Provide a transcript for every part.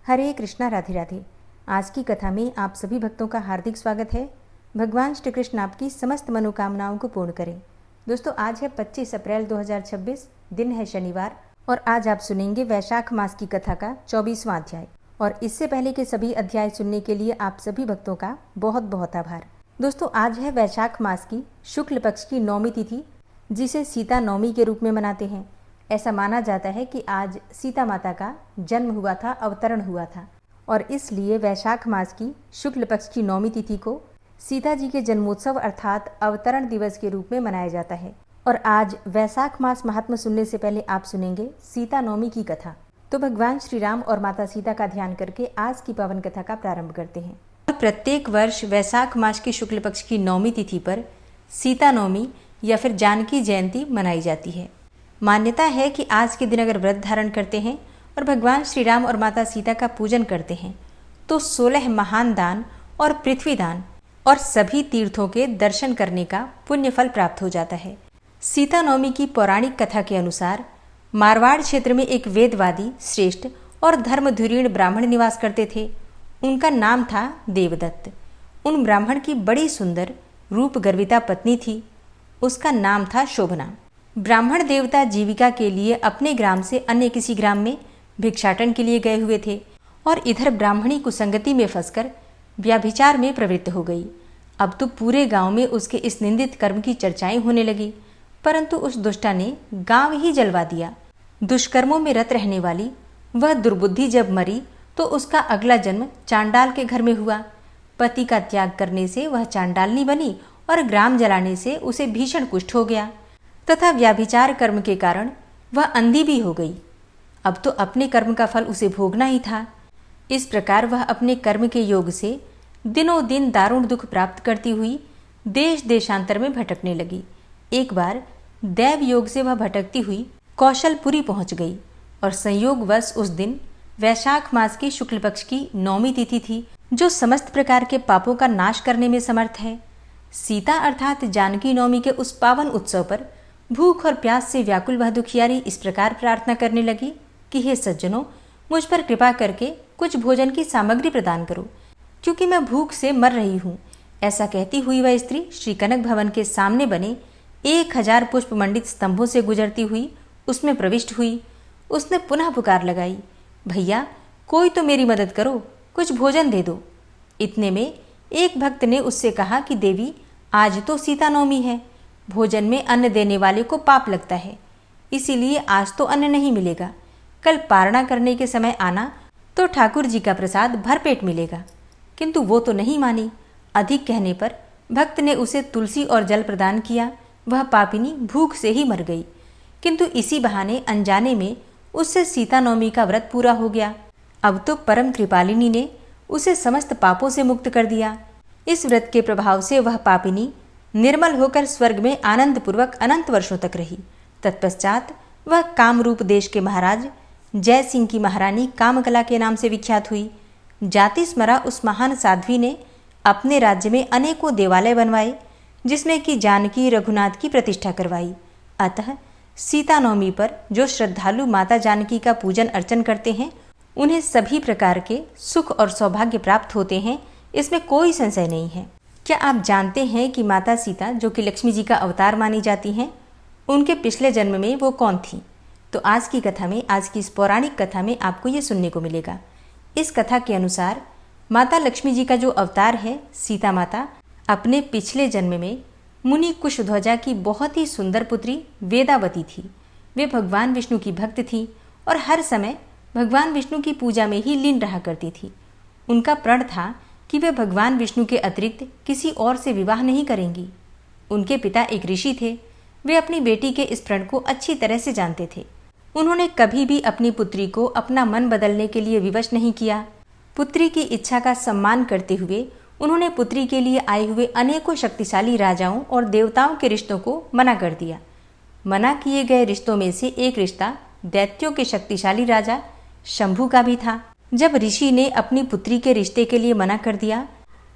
हरे कृष्णा, राधे राधे। आज की कथा में आप सभी भक्तों का हार्दिक स्वागत है। भगवान श्री कृष्ण आपकी समस्त मनोकामनाओं को पूर्ण करें। दोस्तों, आज है 25 अप्रैल 2026, दिन है शनिवार, और आज आप सुनेंगे वैशाख मास की कथा का 24वां अध्याय। और इससे पहले के सभी अध्याय सुनने के लिए आप सभी भक्तों का बहुत बहुत आभार। दोस्तों, आज है वैशाख मास की शुक्ल पक्ष की 9वीं तिथि, जिसे सीता नवमी के रूप में मनाते हैं। ऐसा माना जाता है कि आज सीता माता का जन्म हुआ था, अवतरण हुआ था, और इसलिए वैशाख मास की शुक्ल पक्ष की 9वीं तिथि को सीता जी के जन्मोत्सव अर्थात अवतरण दिवस के रूप में मनाया जाता है। और आज वैशाख मास महात्म्य सुनने से पहले आप सुनेंगे सीता नवमी की कथा। तो भगवान श्री राम और माता सीता का ध्यान करके आज की पावन कथा का प्रारंभ करते हैं। प्रत्येक वर्ष वैशाख मास की शुक्ल पक्ष की 9वीं तिथि पर सीता नवमी या फिर जानकी जयंती मनाई जाती है। मान्यता है कि आज के दिन अगर व्रत धारण करते हैं और भगवान श्री राम और माता सीता का पूजन करते हैं तो 16 महान दान और पृथ्वी दान और सभी तीर्थों के दर्शन करने का पुण्य फल प्राप्त हो जाता है। सीता नवमी की पौराणिक कथा के अनुसार मारवाड़ क्षेत्र में एक वेदवादी, श्रेष्ठ और धर्मधुरीण ब्राह्मण निवास करते थे। उनका नाम था देवदत्त। उन ब्राह्मण की बड़ी सुंदर रूप गर्विता पत्नी थी। उसका नाम था शोभना। ब्राह्मण देवता जीविका के लिए अपने ग्राम से अन्य किसी ग्राम में भिक्षाटन के लिए गए हुए थे और इधर ब्राह्मणी कुसंगति में फंसकर व्याभिचार में प्रवृत्त हो गई। अब तो पूरे गांव में उसके इस निंदित कर्म की चर्चाएं होने लगी, परंतु उस दुष्टा ने गांव ही जलवा दिया। दुष्कर्मों में रत रहने वाली वह दुर्बुद्धि जब मरी तो उसका अगला जन्म चांडाल के घर में हुआ। पति का त्याग करने से वह चांडालनी बनी और ग्राम जलाने से उसे भीषण कुष्ठ हो गया तथा व्याभिचार कर्म के कारण वह अंधी भी हो गई। अब तो अपने कर्म का फल उसे भोगना ही था। इस प्रकार वह अपने कर्म के योग से दिनों दिन दारुण दुख प्राप्त करती हुई देश देशांतर में भटकने लगी। एक बार दैव योग से वह भटकती हुई कौशलपुरी पहुंच गई और संयोगवश उस दिन वैशाख मास की शुक्ल पक्ष की 9वीं तिथि थी, जो समस्त प्रकार के पापों का नाश करने में समर्थ है। सीता अर्थात जानकी नवमी के उस पावन उत्सव पर भूख और प्यास से व्याकुल वह दुखियारी इस प्रकार प्रार्थना करने लगी कि हे सज्जनों, मुझ पर कृपा करके कुछ भोजन की सामग्री प्रदान करो, क्योंकि मैं भूख से मर रही हूँ। ऐसा कहती हुई वह स्त्री श्री कनक भवन के सामने बने 1000 पुष्प मंडित स्तंभों से गुजरती हुई उसमें प्रविष्ट हुई। उसने पुनः पुकार लगाई, भैया कोई तो मेरी मदद करो, कुछ भोजन दे दो। इतने में एक भक्त ने उससे कहा कि देवी, आज तो सीता नवमी है, भोजन में अन्न देने वाले को पाप लगता है, इसीलिए आज तो अन्न नहीं मिलेगा। कल पारणा करने के समय आना तो ठाकुर जी का प्रसाद भरपेट मिलेगा। किंतु वो तो नहीं मानी। अधिक कहने पर भक्त ने उसे तुलसी और जल प्रदान किया। वह पापिनी भूख से ही मर गई, किंतु इसी बहाने अनजाने में उससे सीता नवमी का व्रत पूरा हो गया। अब तो परम कृपालिनी ने उसे समस्त पापों से मुक्त कर दिया। इस व्रत के प्रभाव से वह पापिनी निर्मल होकर स्वर्ग में आनंद पूर्वक अनंत वर्षों तक रही। तत्पश्चात वह कामरूप देश के महाराज जय सिंह की महारानी कामकला के नाम से विख्यात हुई। जाति स्मरा उस महान साध्वी ने अपने राज्य में अनेकों देवालय बनवाए, जिसमें कि जानकी रघुनाथ की प्रतिष्ठा करवाई। अतः सीता नवमी पर जो श्रद्धालु माता जानकी का पूजन अर्चन करते हैं, उन्हें सभी प्रकार के सुख और सौभाग्य प्राप्त होते हैं, इसमें कोई संशय नहीं है। क्या आप जानते हैं कि माता सीता, जो कि लक्ष्मी जी का अवतार मानी जाती हैं, उनके पिछले जन्म में वो कौन थी? तो आज की कथा में, आज की इस पौराणिक कथा में आपको ये सुनने को मिलेगा। इस कथा के अनुसार माता लक्ष्मी जी का जो अवतार है, सीता माता, अपने पिछले जन्म में मुनि कुशध्वजा की बहुत ही सुंदर पुत्री वेदावती थी। वे भगवान विष्णु की भक्त थी और हर समय भगवान विष्णु की पूजा में ही लीन रहा करती थी। उनका प्रण था कि वे भगवान विष्णु के अतिरिक्त किसी और से विवाह नहीं करेंगी। उनके पिता एक ऋषि थे। वे अपनी बेटी के इस प्रण को अच्छी तरह से जानते थे। उन्होंने कभी भी अपनी पुत्री को अपना मन बदलने के लिए विवश नहीं किया। पुत्री की इच्छा का सम्मान करते हुए उन्होंने पुत्री के लिए आए हुए अनेकों शक्तिशाली राजाओं और देवताओं के रिश्तों को मना कर दिया। मना किए गए रिश्तों में से एक रिश्ता दैत्यों के शक्तिशाली राजा शंभु का भी था। जब ऋषि ने अपनी पुत्री के रिश्ते के लिए मना कर दिया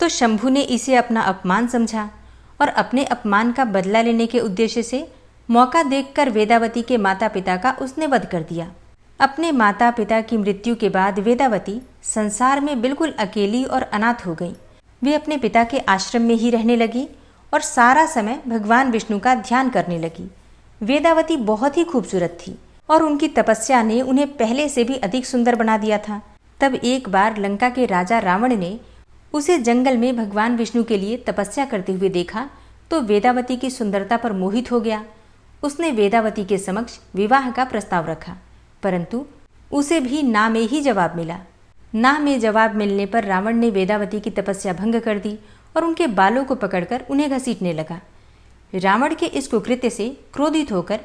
तो शंभु ने इसे अपना अपमान समझा और अपने अपमान का बदला लेने के उद्देश्य से मौका देखकर वेदावती के माता पिता का उसने वध कर दिया। अपने माता पिता की मृत्यु के बाद वेदावती संसार में बिल्कुल अकेली और अनाथ हो गई। वे अपने पिता के आश्रम में ही रहने लगी और सारा समय भगवान विष्णु का ध्यान करने लगी। वेदावती बहुत ही खूबसूरत थी और उनकी तपस्या ने उन्हें पहले से भी अधिक सुंदर बना दिया था। तब एक बार लंका के राजा रावण ने उसे जंगल में भगवान विष्णु के लिए तपस्या करते हुए देखा तो वेदावती की सुंदरता पर मोहित हो गया। उसने वेदावती के समक्ष विवाह का प्रस्ताव रखा, परंतु उसे भी ना में ही जवाब मिला। ना में जवाब मिलने पर रावण ने वेदावती की तपस्या भंग कर दी और उनके बालों को पकड़कर उन्हें घसीटने लगा। रावण के इस कुकृत्य से क्रोधित होकर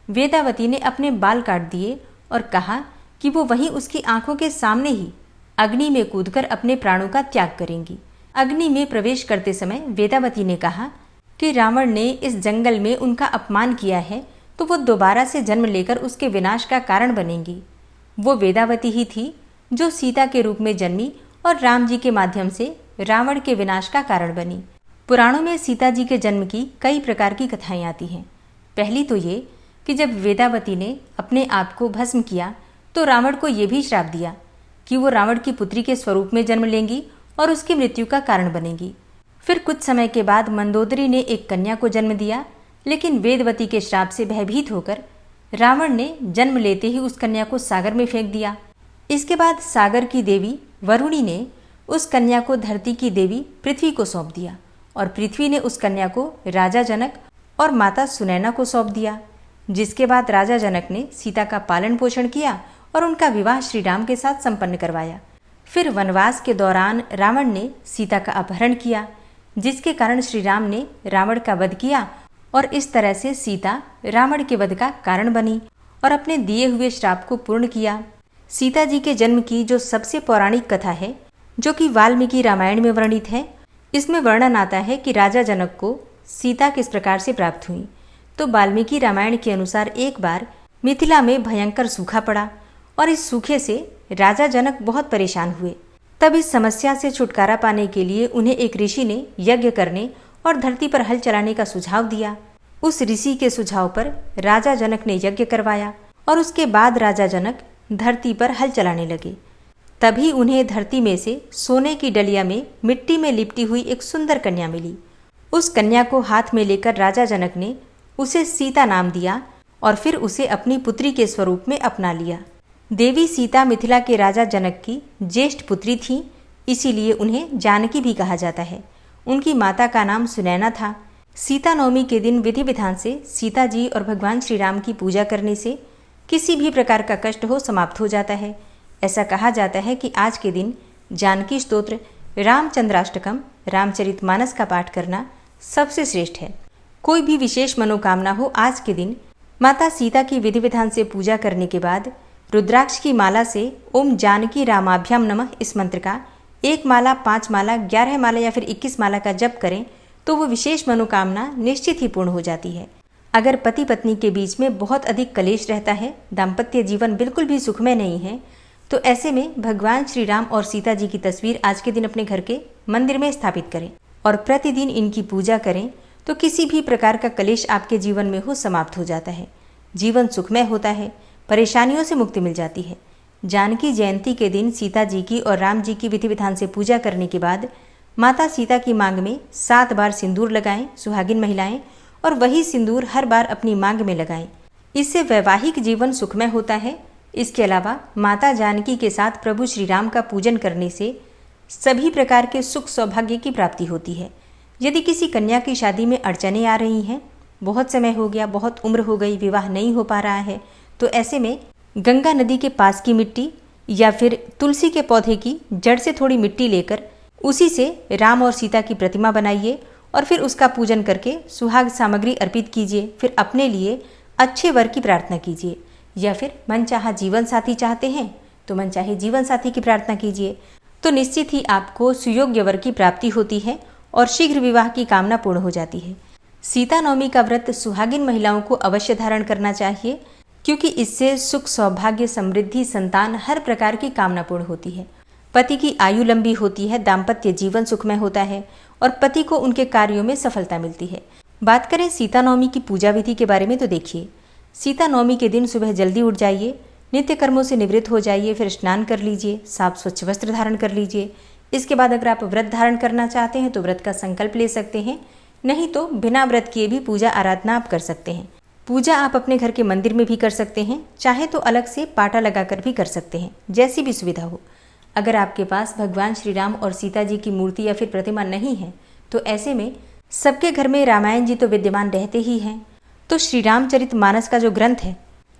वेदावती ने अपने बाल काट दिए और कहा कि वो वहीं उसकी आंखों के सामने ही अग्नि में कूदकर अपने प्राणों का त्याग करेंगी। अग्नि में प्रवेश करते समय वेदावती ने कहा कि रावण ने इस जंगल में उनका अपमान किया है तो वो दोबारा से जन्म लेकर उसके विनाश का कारण बनेंगी। वो वेदावती ही थी जो सीता के रूप में जन्मी और राम जी के माध्यम से रावण के विनाश का कारण बनी। पुराणों में सीता जी के जन्म की कई प्रकार की कथाएं आती हैं। पहली तो ये कि जब वेदावती ने अपने आप को भस्म किया तो रावण को ये भी श्राप दिया कि वो रावण की पुत्री के स्वरूप में जन्म लेंगी और उसकी मृत्यु का कारण बनेगी। फिर कुछ समय के बाद मंदोदरी ने एक कन्या को जन्म दिया, लेकिन वेदवती के श्राप से भयभीत होकर रावण ने जन्म लेते ही उस कन्या को सागर में फेंक दिया। इसके बाद सागर की देवी वरुणी ने उस कन्या को धरती की देवी पृथ्वी को सौंप दिया और पृथ्वी ने उस कन्या को राजा जनक और माता सुनैना को सौंप दिया। जिसके बाद राजा जनक ने सीता का पालन पोषण किया और उनका विवाह श्री राम के साथ संपन्न करवाया। फिर वनवास के दौरान रावण ने सीता का अपहरण किया, जिसके कारण श्री राम ने रावण का वध किया और इस तरह से सीता रावण के वध का कारण बनी और अपने दिए हुए श्राप को पूर्ण किया। सीता जी के जन्म की जो सबसे पौराणिक कथा है, जो कि वाल्मीकि रामायण में वर्णित है, इसमें वर्णन आता है कि राजा जनक को सीता किस प्रकार से प्राप्त हुई। तो वाल्मीकि रामायण के अनुसार एक बार मिथिला में भयंकर सूखा पड़ा और इस सूखे से राजा जनक बहुत परेशान हुए। तब इस समस्या से छुटकारा पाने के लिए उन्हें एक ऋषि ने यज्ञ करने और धरती पर हल चलाने का सुझाव दिया। उस ऋषि के सुझाव पर राजा जनक ने यज्ञ करवाया और उसके बाद राजा जनक धरती पर हल चलाने लगे। तभी उन्हें धरती में से सोने की डलिया में मिट्टी में लिपटी हुई एक सुंदर कन्या मिली। उस कन्या को हाथ में लेकर राजा जनक ने उसे सीता नाम दिया और फिर उसे अपनी पुत्री के स्वरूप में अपना लिया। देवी सीता मिथिला के राजा जनक की ज्येष्ठ पुत्री थी, इसीलिए उन्हें जानकी भी कहा जाता है। उनकी माता का नाम सुनैना था। सीता नवमी के दिन विधि विधान से सीता जी और भगवान श्री राम की पूजा करने से किसी भी प्रकार का कष्ट हो समाप्त हो जाता है। ऐसा कहा जाता है कि आज के दिन जानकी स्तोत्र, रामचंद्राष्टकम, रामचरितमानस का पाठ करना सबसे श्रेष्ठ है। कोई भी विशेष मनोकामना हो, आज के दिन माता सीता की विधि विधान से पूजा करने के बाद रुद्राक्ष की माला से ओम जानकी रामाभ्याम नमः इस मंत्र का 1 माला, 5 माला, 11 माला या फिर 21 माला का जप करें तो वो विशेष मनोकामना निश्चित ही पूर्ण हो जाती है। अगर पति पत्नी के बीच में बहुत अधिक कलेश रहता है, दाम्पत्य जीवन बिल्कुल भी सुखमय नहीं है, तो ऐसे में भगवान श्री राम और सीता जी की तस्वीर आज के दिन अपने घर के मंदिर में स्थापित करें और प्रतिदिन इनकी पूजा करें तो किसी भी प्रकार का कलेश आपके जीवन में हो समाप्त हो जाता है। जीवन सुखमय होता है, परेशानियों से मुक्ति मिल जाती है। जानकी जयंती के दिन सीता जी की और राम जी की विधि विधान से पूजा करने के बाद माता सीता की मांग में 7 बार सिंदूर लगाएं सुहागिन महिलाएं, और वही सिंदूर हर बार अपनी मांग में लगाएं। इससे वैवाहिक जीवन सुखमय होता है। इसके अलावा माता जानकी के साथ प्रभु श्री राम का पूजन करने से सभी प्रकार के सुख सौभाग्य की प्राप्ति होती है। यदि किसी कन्या की शादी में अड़चनें आ रही हैं, बहुत समय हो गया, बहुत उम्र हो गई, विवाह नहीं हो पा रहा है, तो ऐसे में गंगा नदी के पास की मिट्टी या फिर तुलसी के पौधे की जड़ से थोड़ी मिट्टी लेकर उसी से राम और सीता की प्रतिमा बनाइए और फिर उसका पूजन करके सुहाग सामग्री अर्पित कीजिए। फिर अपने लिए अच्छे वर की प्रार्थना कीजिए, या फिर मनचाहा जीवन साथी चाहते हैं तो मनचाहे जीवन साथी की प्रार्थना कीजिए, तो निश्चित ही आपको सुयोग्य वर की प्राप्ति होती है और शीघ्र विवाह की कामना पूर्ण हो जाती है। सीता नवमी का व्रत सुहागिन महिलाओं को अवश्य धारण करना चाहिए, क्योंकि इससे सुख सौभाग्य समृद्धि संतान हर प्रकार की कामना पूर्ण होती है। पति की आयु लंबी होती है, दाम्पत्य जीवन सुखमय होता है और पति को उनके कार्यों में सफलता मिलती है। बात करें सीता नवमी की पूजा विधि के बारे में तो देखिए, सीता नवमी के दिन सुबह जल्दी उठ जाइए, नित्य कर्मों से निवृत्त हो जाइए, फिर स्नान कर लीजिए, साफ स्वच्छ वस्त्र धारण कर लीजिए। इसके बाद अगर आप व्रत धारण करना चाहते हैं तो व्रत का संकल्प ले सकते हैं, नहीं तो बिना व्रत किए भी पूजा आराधना आप कर सकते हैं। पूजा आप अपने घर के मंदिर में भी कर सकते हैं, चाहे तो अलग से पाटा लगाकर भी कर सकते हैं, जैसी भी सुविधा हो। अगर आपके पास भगवान श्री राम और सीता जी की मूर्ति या फिर प्रतिमा नहीं है तो ऐसे में सबके घर में रामायण जी तो विद्यमान रहते ही हैं, तो श्री रामचरित मानस का जो ग्रंथ है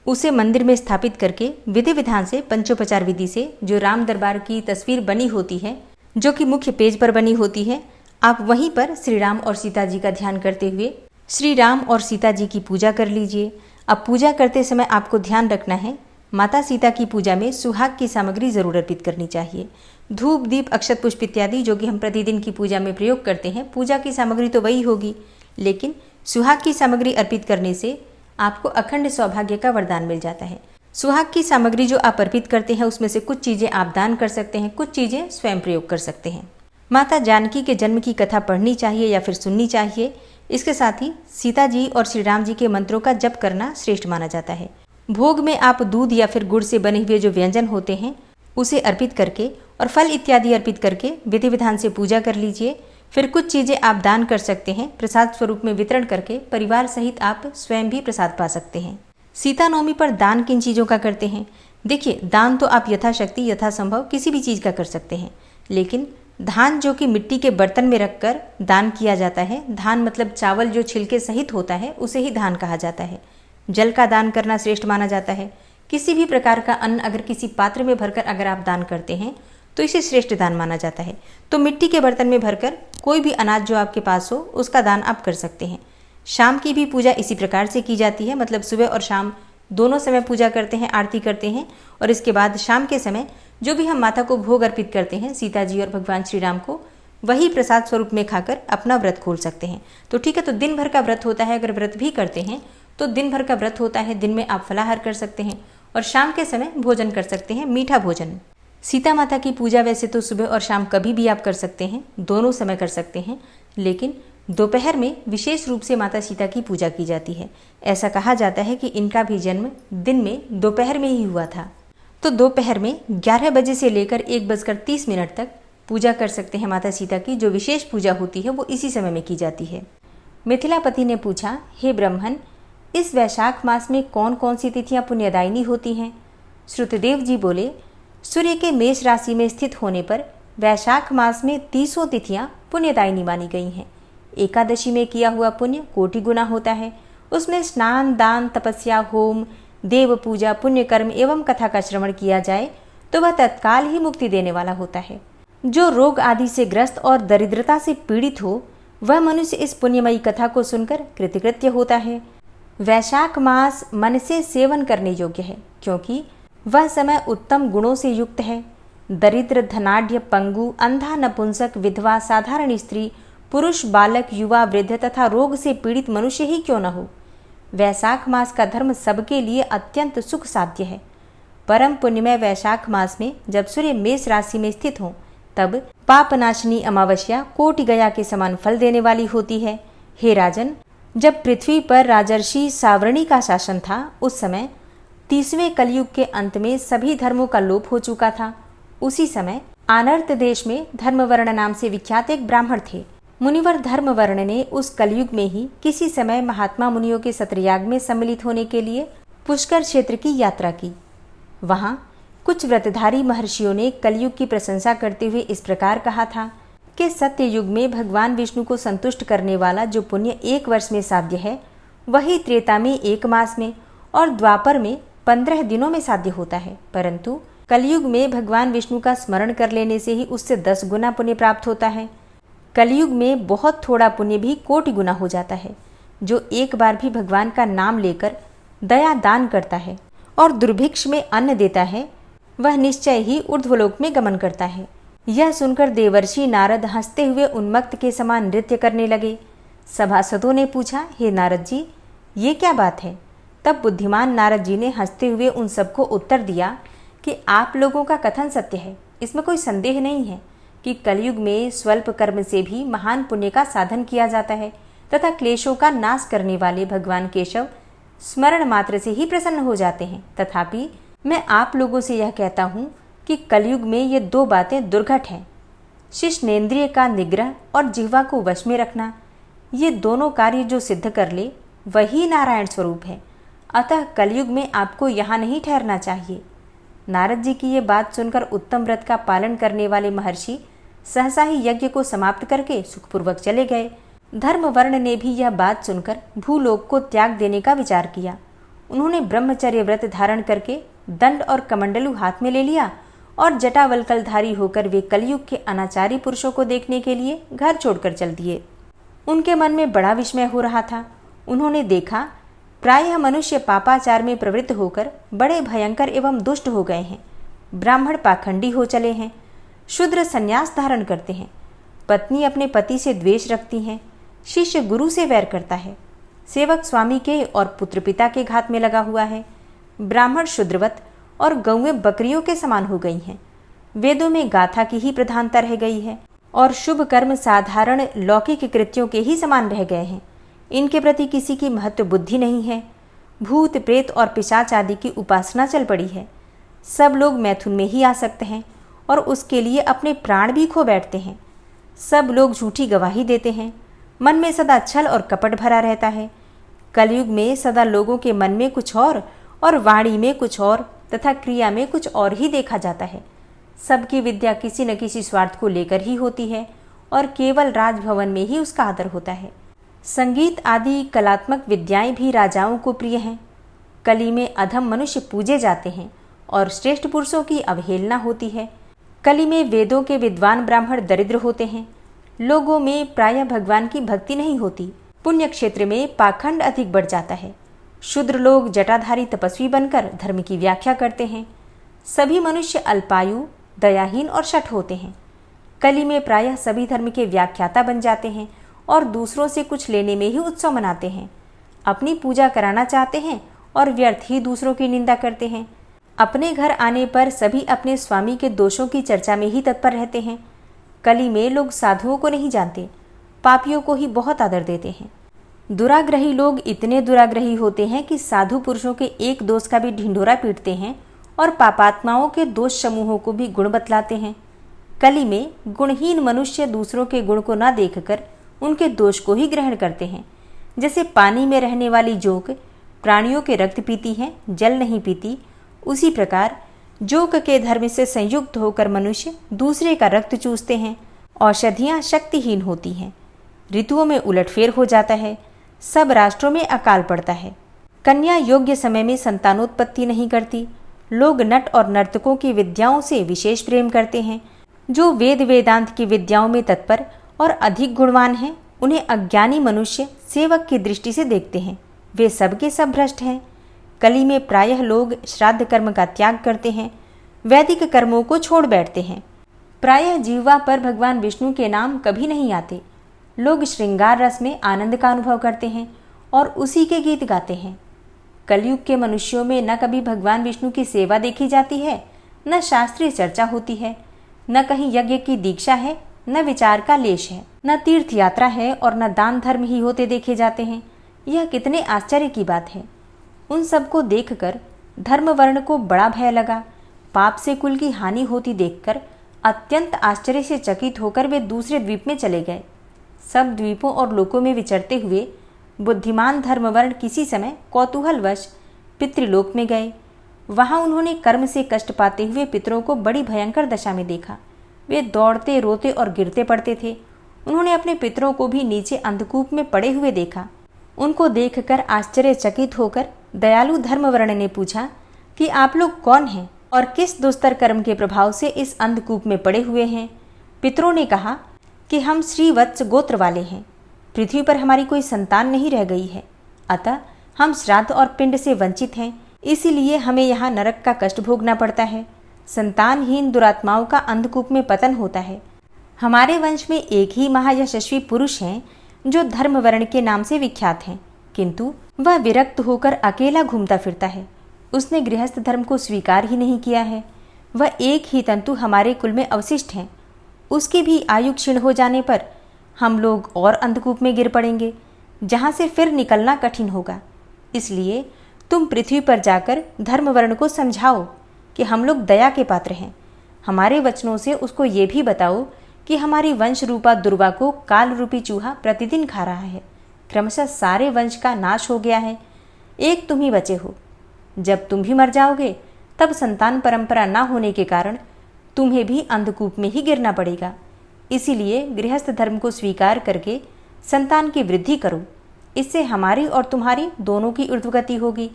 उसे मंदिर में स्थापित करके विधि विधान से पंचोपचार विधि से जो राम दरबार की तस्वीर बनी होती है, जो कि मुख्य पेज पर बनी होती है, आप वहीं पर श्री राम और सीता जी का ध्यान करते हुए श्री राम और सीता जी की पूजा कर लीजिए। अब पूजा करते समय आपको ध्यान रखना है, माता सीता की पूजा में सुहाग की सामग्री जरूर अर्पित करनी चाहिए। धूप, दीप, अक्षत पुष्प इत्यादि जो कि हम प्रतिदिन की पूजा में प्रयोग करते हैं, पूजा की सामग्री तो वही होगी, लेकिन सुहाग की सामग्री अर्पित करने से आपको अखंड सौभाग्य का वरदान मिल जाता है। सुहाग की सामग्री जो आप अर्पित करते हैं उसमें से कुछ चीजें आप दान कर सकते हैं, कुछ चीजें स्वयं प्रयोग कर सकते हैं। माता जानकी के जन्म की कथा पढ़नी चाहिए या फिर सुननी चाहिए। इसके साथ ही सीता जी और श्री राम जी के मंत्रों का जप करना श्रेष्ठ माना जाता है। भोग में आप दूध या फिर गुड़ से बने हुए जो व्यंजन होते हैं उसे अर्पित करके और फल इत्यादि अर्पित करके विधि विधान से पूजा कर लीजिए। फिर कुछ चीजें आप दान कर सकते हैं, प्रसाद स्वरूप में वितरण करके परिवार सहित आप स्वयं भी प्रसाद पा सकते हैं। सीता नवमी पर दान किन चीजों का करते हैं? देखिए, दान तो आप यथाशक्ति यथासंभव किसी भी चीज का कर सकते हैं, लेकिन धान जो कि मिट्टी के बर्तन में रखकर दान किया जाता है, धान मतलब चावल जो छिलके सहित होता है उसे ही धान कहा जाता है। जल का दान करना श्रेष्ठ माना जाता है। किसी भी प्रकार का अन्न अगर किसी पात्र में भरकर अगर आप दान करते हैं तो इसे श्रेष्ठ दान माना जाता है। तो मिट्टी के बर्तन में भरकर कोई भी अनाज जो आपके पास हो उसका दान आप कर सकते हैं। शाम की भी पूजा इसी प्रकार से की जाती है, मतलब सुबह और शाम दोनों समय पूजा करते हैं, आरती करते हैं, और इसके बाद शाम के समय जो भी हम माता को भोग अर्पित करते हैं, सीता जी और भगवान श्री राम को, वही प्रसाद स्वरूप में खाकर अपना व्रत खोल सकते हैं। तो ठीक है, तो दिन भर का व्रत होता है। अगर व्रत भी करते हैं तो दिन भर का व्रत होता है, दिन में आप फलाहार कर सकते हैं और शाम के समय भोजन कर सकते हैं, मीठा भोजन। सीता माता की पूजा वैसे तो सुबह और शाम कभी भी आप कर सकते हैं, दोनों समय कर सकते हैं, लेकिन दोपहर में विशेष रूप से माता सीता की पूजा की जाती है। ऐसा कहा जाता है कि इनका भी जन्म दिन में दोपहर में ही हुआ था। तो दोपहर में 11 बजे से लेकर 1:30 तक पूजा कर सकते हैं माता सीता की। जो विशेष पूजा होती है वो इसी समय में की जाती है। मिथिलापति ने पूछा, हे ब्राह्मण, इस वैशाख मास में कौन कौन सी तिथियां पुण्यदायिनी होती हैं? श्रुतदेव जी बोले, सूर्य के मेष राशि में स्थित होने पर वैशाख मास में 30 तिथियां पुण्यदायिनी मानी गई हैं। एकादशी में किया हुआ पुण्य कोटि गुना होता है। उसमें स्नान, दान, तपस्या, होम, देव पूजा, पुण्य कर्म एवं कथा का श्रवण किया जाए तो वह तत्काल ही मुक्ति देने वाला होता है। जो रोग आदि से ग्रस्त और दरिद्रता से पीड़ित हो वह मनुष्य इस पुण्यमयी कथा को सुनकर कृतकृत्य होता है। वैशाख मास मन से सेवन करने योग्य है, क्योंकि वह समय उत्तम गुणों से युक्त है। दरिद्र, धनाढ्य, पंगु, अंधा, नपुंसक, विधवा, साधारण स्त्री, पुरुष, बालक, युवा, वृद्ध तथा रोग से पीड़ित मनुष्य ही क्यों न हो, वैशाख मास का धर्म सबके लिए अत्यंत सुख साध्य है। परम पुण्यमय वैशाख मास में जब सूर्य मेष राशि में स्थित हो तब पापनाशिनी अमावस्या कोटि गया के समान फल देने वाली होती है। हे राजन, जब पृथ्वी पर राजर्षि सावरणी का शासन था उस समय 30वें कलयुग के अंत में सभी धर्मों का लोप हो चुका था। उसी समय आनर्त देश में धर्मवर्ण नाम से विख्यात एक ब्राह्मण थे। मुनिवर धर्मवर्ण ने उस कलयुग में ही किसी समय महात्मा मुनियों के सत्रयाग में सम्मिलित होने के लिए पुष्कर क्षेत्र की यात्रा की। वहां कुछ व्रतधारी महर्षियों ने कलयुग की प्रशंसा करते हुए इस प्रकार कहा था कि सत्य युग में भगवान विष्णु को संतुष्ट करने वाला जो पुण्य 1 वर्ष में साध्य है वही त्रेता में 1 मास में और द्वापर में 15 दिनों में साध्य होता है, परंतु कलयुग में भगवान विष्णु का स्मरण कर लेने से ही उससे 10 गुना पुण्य प्राप्त होता है। कलयुग में बहुत थोड़ा पुण्य भी कोटि गुना हो जाता है। जो एक बार भी भगवान का नाम लेकर दया दान करता है और दुर्भिक्ष में अन्न देता है वह निश्चय ही ऊर्ध्वलोक में गमन करता है। यह सुनकर देवर्षि नारद हंसते हुए उन्मत्त के समान नृत्य करने लगे। सभासदों ने पूछा, हे नारद जी, ये क्या बात है? तब बुद्धिमान नारद जी ने हंसते हुए उन सबको उत्तर दिया कि आप लोगों का कथन सत्य है, इसमें कोई संदेह नहीं है कि कलयुग में स्वल्प कर्म से भी महान पुण्य का साधन किया जाता है तथा क्लेशों का नाश करने वाले भगवान केशव स्मरण मात्र से ही प्रसन्न हो जाते हैं। तथापि मैं आप लोगों से यह कहता हूँ कि कलयुग में ये दो बातें दुर्घट हैं। शिश्नेंद्रिय का निग्रह और जिह्वा को वश में रखना, ये दोनों कार्य जो सिद्ध कर ले वही नारायण स्वरूप है। अतः कलयुग में आपको यहाँ नहीं ठहरना चाहिए। नारद जी की ये बात सुनकर उत्तम व्रत का पालन करने वाले महर्षि सहसा ही यज्ञ को समाप्त करके सुखपूर्वक चले गए। धर्मवर्ण ने भी यह बात सुनकर भूलोक को त्याग देने का विचार किया। उन्होंने ब्रह्मचर्य व्रत धारण करके दंड और कमंडलू हाथ में ले लिया और जटावल्कलधारी होकर वे कलयुग के अनाचारी पुरुषों को देखने के लिए घर छोड़कर चल दिए। उनके मन में बड़ा विस्मय हो रहा था। उन्होंने देखा प्रायः मनुष्य पापाचार में प्रवृत्त होकर बड़े भयंकर एवं दुष्ट हो गए हैं। ब्राह्मण पाखंडी हो चले हैं, शूद्र संन्यास धारण करते हैं, पत्नी अपने पति से द्वेष रखती हैं, शिष्य गुरु से वैर करता है, सेवक स्वामी के और पुत्र पिता के घात में लगा हुआ है, ब्राह्मण शूद्रवत और गौएं बकरियों के समान हो गई हैं। वेदों में गाथा की ही प्रधानता रह गई है और शुभ कर्म साधारण लौकिक कृत्यों के ही समान रह गए हैं। इनके प्रति किसी की महत्व बुद्धि नहीं है। भूत प्रेत और पिशाच आदि की उपासना चल पड़ी है। सब लोग मैथुन में ही आसक्त हैं और उसके लिए अपने प्राण भी खो बैठते हैं। सब लोग झूठी गवाही देते हैं। मन में सदा छल और कपट भरा रहता है। कलयुग में सदा लोगों के मन में कुछ और वाणी में कुछ और तथा क्रिया में कुछ और ही देखा जाता है। सबकी विद्या किसी न किसी स्वार्थ को लेकर ही होती है और केवल राजभवन में ही उसका आदर होता है। संगीत आदि कलात्मक विद्याएं भी राजाओं को प्रिय हैं। कली में अधम मनुष्य पूजे जाते हैं और श्रेष्ठ पुरुषों की अवहेलना होती है। कली में वेदों के विद्वान ब्राह्मण दरिद्र होते हैं। लोगों में प्रायः भगवान की भक्ति नहीं होती। पुण्य क्षेत्र में पाखंड अधिक बढ़ जाता है। शूद्र लोग जटाधारी तपस्वी बनकर धर्म की व्याख्या करते हैं। सभी मनुष्य अल्पायु, दयाहीन और शठ होते हैं। कली में प्रायः सभी धर्म के व्याख्याता बन जाते हैं और दूसरों से कुछ लेने में ही उत्सव मनाते हैं। अपनी पूजा कराना चाहते हैं और व्यर्थ ही दूसरों की निंदा करते हैं। अपने घर आने पर सभी अपने स्वामी के दोषों की चर्चा में ही तत्पर रहते हैं। कली में लोग साधुओं को नहीं जानते, पापियों को ही बहुत आदर देते हैं। दुराग्रही लोग इतने दुराग्रही होते हैं कि साधु पुरुषों के एक दोष का भी ढिंढोरा पीटते हैं और पापात्माओं के दोष समूहों को भी गुण बतलाते हैं। कली में गुणहीन मनुष्य दूसरों के गुण को न देखकर उनके दोष को ही ग्रहण करते हैं। जैसे पानी में रहने वाली जोंक प्राणियों के रक्त पीती है, जल नहीं पीती, उसी प्रकार जोंक के धर्म से संयुक्त होकर मनुष्य दूसरे का रक्त चूसते हैं। औषधियाँ शक्तिहीन होती हैं। ऋतुओं में उलटफेर हो जाता है। सब राष्ट्रों में अकाल पड़ता है। कन्या योग्य समय में संतानोत्पत्ति नहीं करती। लोग नट और नर्तकों की विद्याओं से विशेष प्रेम करते हैं। जो वेद वेदांत की विद्याओं में तत्पर और अधिक गुणवान हैं, उन्हें अज्ञानी मनुष्य सेवक की दृष्टि से देखते हैं। वे सबके सब भ्रष्ट हैं। कली में प्रायः लोग श्राद्ध कर्म का त्याग करते हैं, वैदिक कर्मों को छोड़ बैठते हैं। प्रायः जिह्वा पर भगवान विष्णु के नाम कभी नहीं आते। लोग श्रृंगार रस में आनंद का अनुभव करते हैं और उसी के गीत गाते हैं। कलयुग के मनुष्यों में न कभी भगवान विष्णु की सेवा देखी जाती है, न शास्त्रीय चर्चा होती है, न कहीं यज्ञ की दीक्षा है, न विचार का लेश है, न तीर्थ यात्रा है और न दान धर्म ही होते देखे जाते हैं। यह कितने आश्चर्य की बात है। उन सबको देखकर धर्मवर्ण को बड़ा भय लगा। पाप से कुल की हानि होती देखकर अत्यंत आश्चर्य से चकित होकर वे दूसरे द्वीप में चले गए। सब द्वीपों और लोकों में विचरते हुए बुद्धिमान धर्मवर्ण किसी समय कौतूहलवश पितृलोक में गए। वहां उन्होंने कर्म से कष्ट पाते हुए पितरों को बड़ी भयंकर दशा में देखा। वे दौड़ते, रोते और गिरते पड़ते थे। उन्होंने अपने पितरों को भी नीचे अंधकूप में पड़े हुए देखा। उनको देखकर आश्चर्यचकित होकर दयालु धर्मवर्ण ने पूछा कि आप लोग कौन हैं और किस दुस्तर कर्म के प्रभाव से इस अंधकूप में पड़े हुए हैं। पितरों ने कहा कि हम श्रीवत्स गोत्र वाले हैं। पृथ्वी पर हमारी कोई संतान नहीं रह गई है, अतः हम श्राद्ध और पिंड से वंचित हैं। इसीलिए हमें यहाँ नरक का कष्ट भोगना पड़ता है। संतानहीन दुरात्माओं का अंधकूप में पतन होता है। हमारे वंश में एक ही महायशस्वी पुरुष हैं जो धर्मवर्ण के नाम से विख्यात हैं, किंतु वह विरक्त होकर अकेला घूमता फिरता है। उसने गृहस्थ धर्म को स्वीकार ही नहीं किया है। वह एक ही तंतु हमारे कुल में अवशिष्ट हैं। उसकी भी आयु क्षीण हो जाने पर हम लोग और अंधकूप में गिर पड़ेंगे, जहाँ से फिर निकलना कठिन होगा। इसलिए तुम पृथ्वी पर जाकर धर्मवर्ण को समझाओ कि हम लोग दया के पात्र हैं। हमारे वचनों से उसको ये भी बताओ कि हमारी वंश रूपा दुर्वा को काल रूपी चूहा प्रतिदिन खा रहा है। क्रमशः सारे वंश का नाश हो गया है, एक तुम ही बचे हो। जब तुम भी मर जाओगे तब संतान परंपरा ना होने के कारण तुम्हें भी अंधकूप में ही गिरना पड़ेगा। इसीलिए गृहस्थ धर्म को स्वीकार करके संतान की वृद्धि करो। इससे हमारी और तुम्हारी दोनों की ऊर्ध्वगति होगी।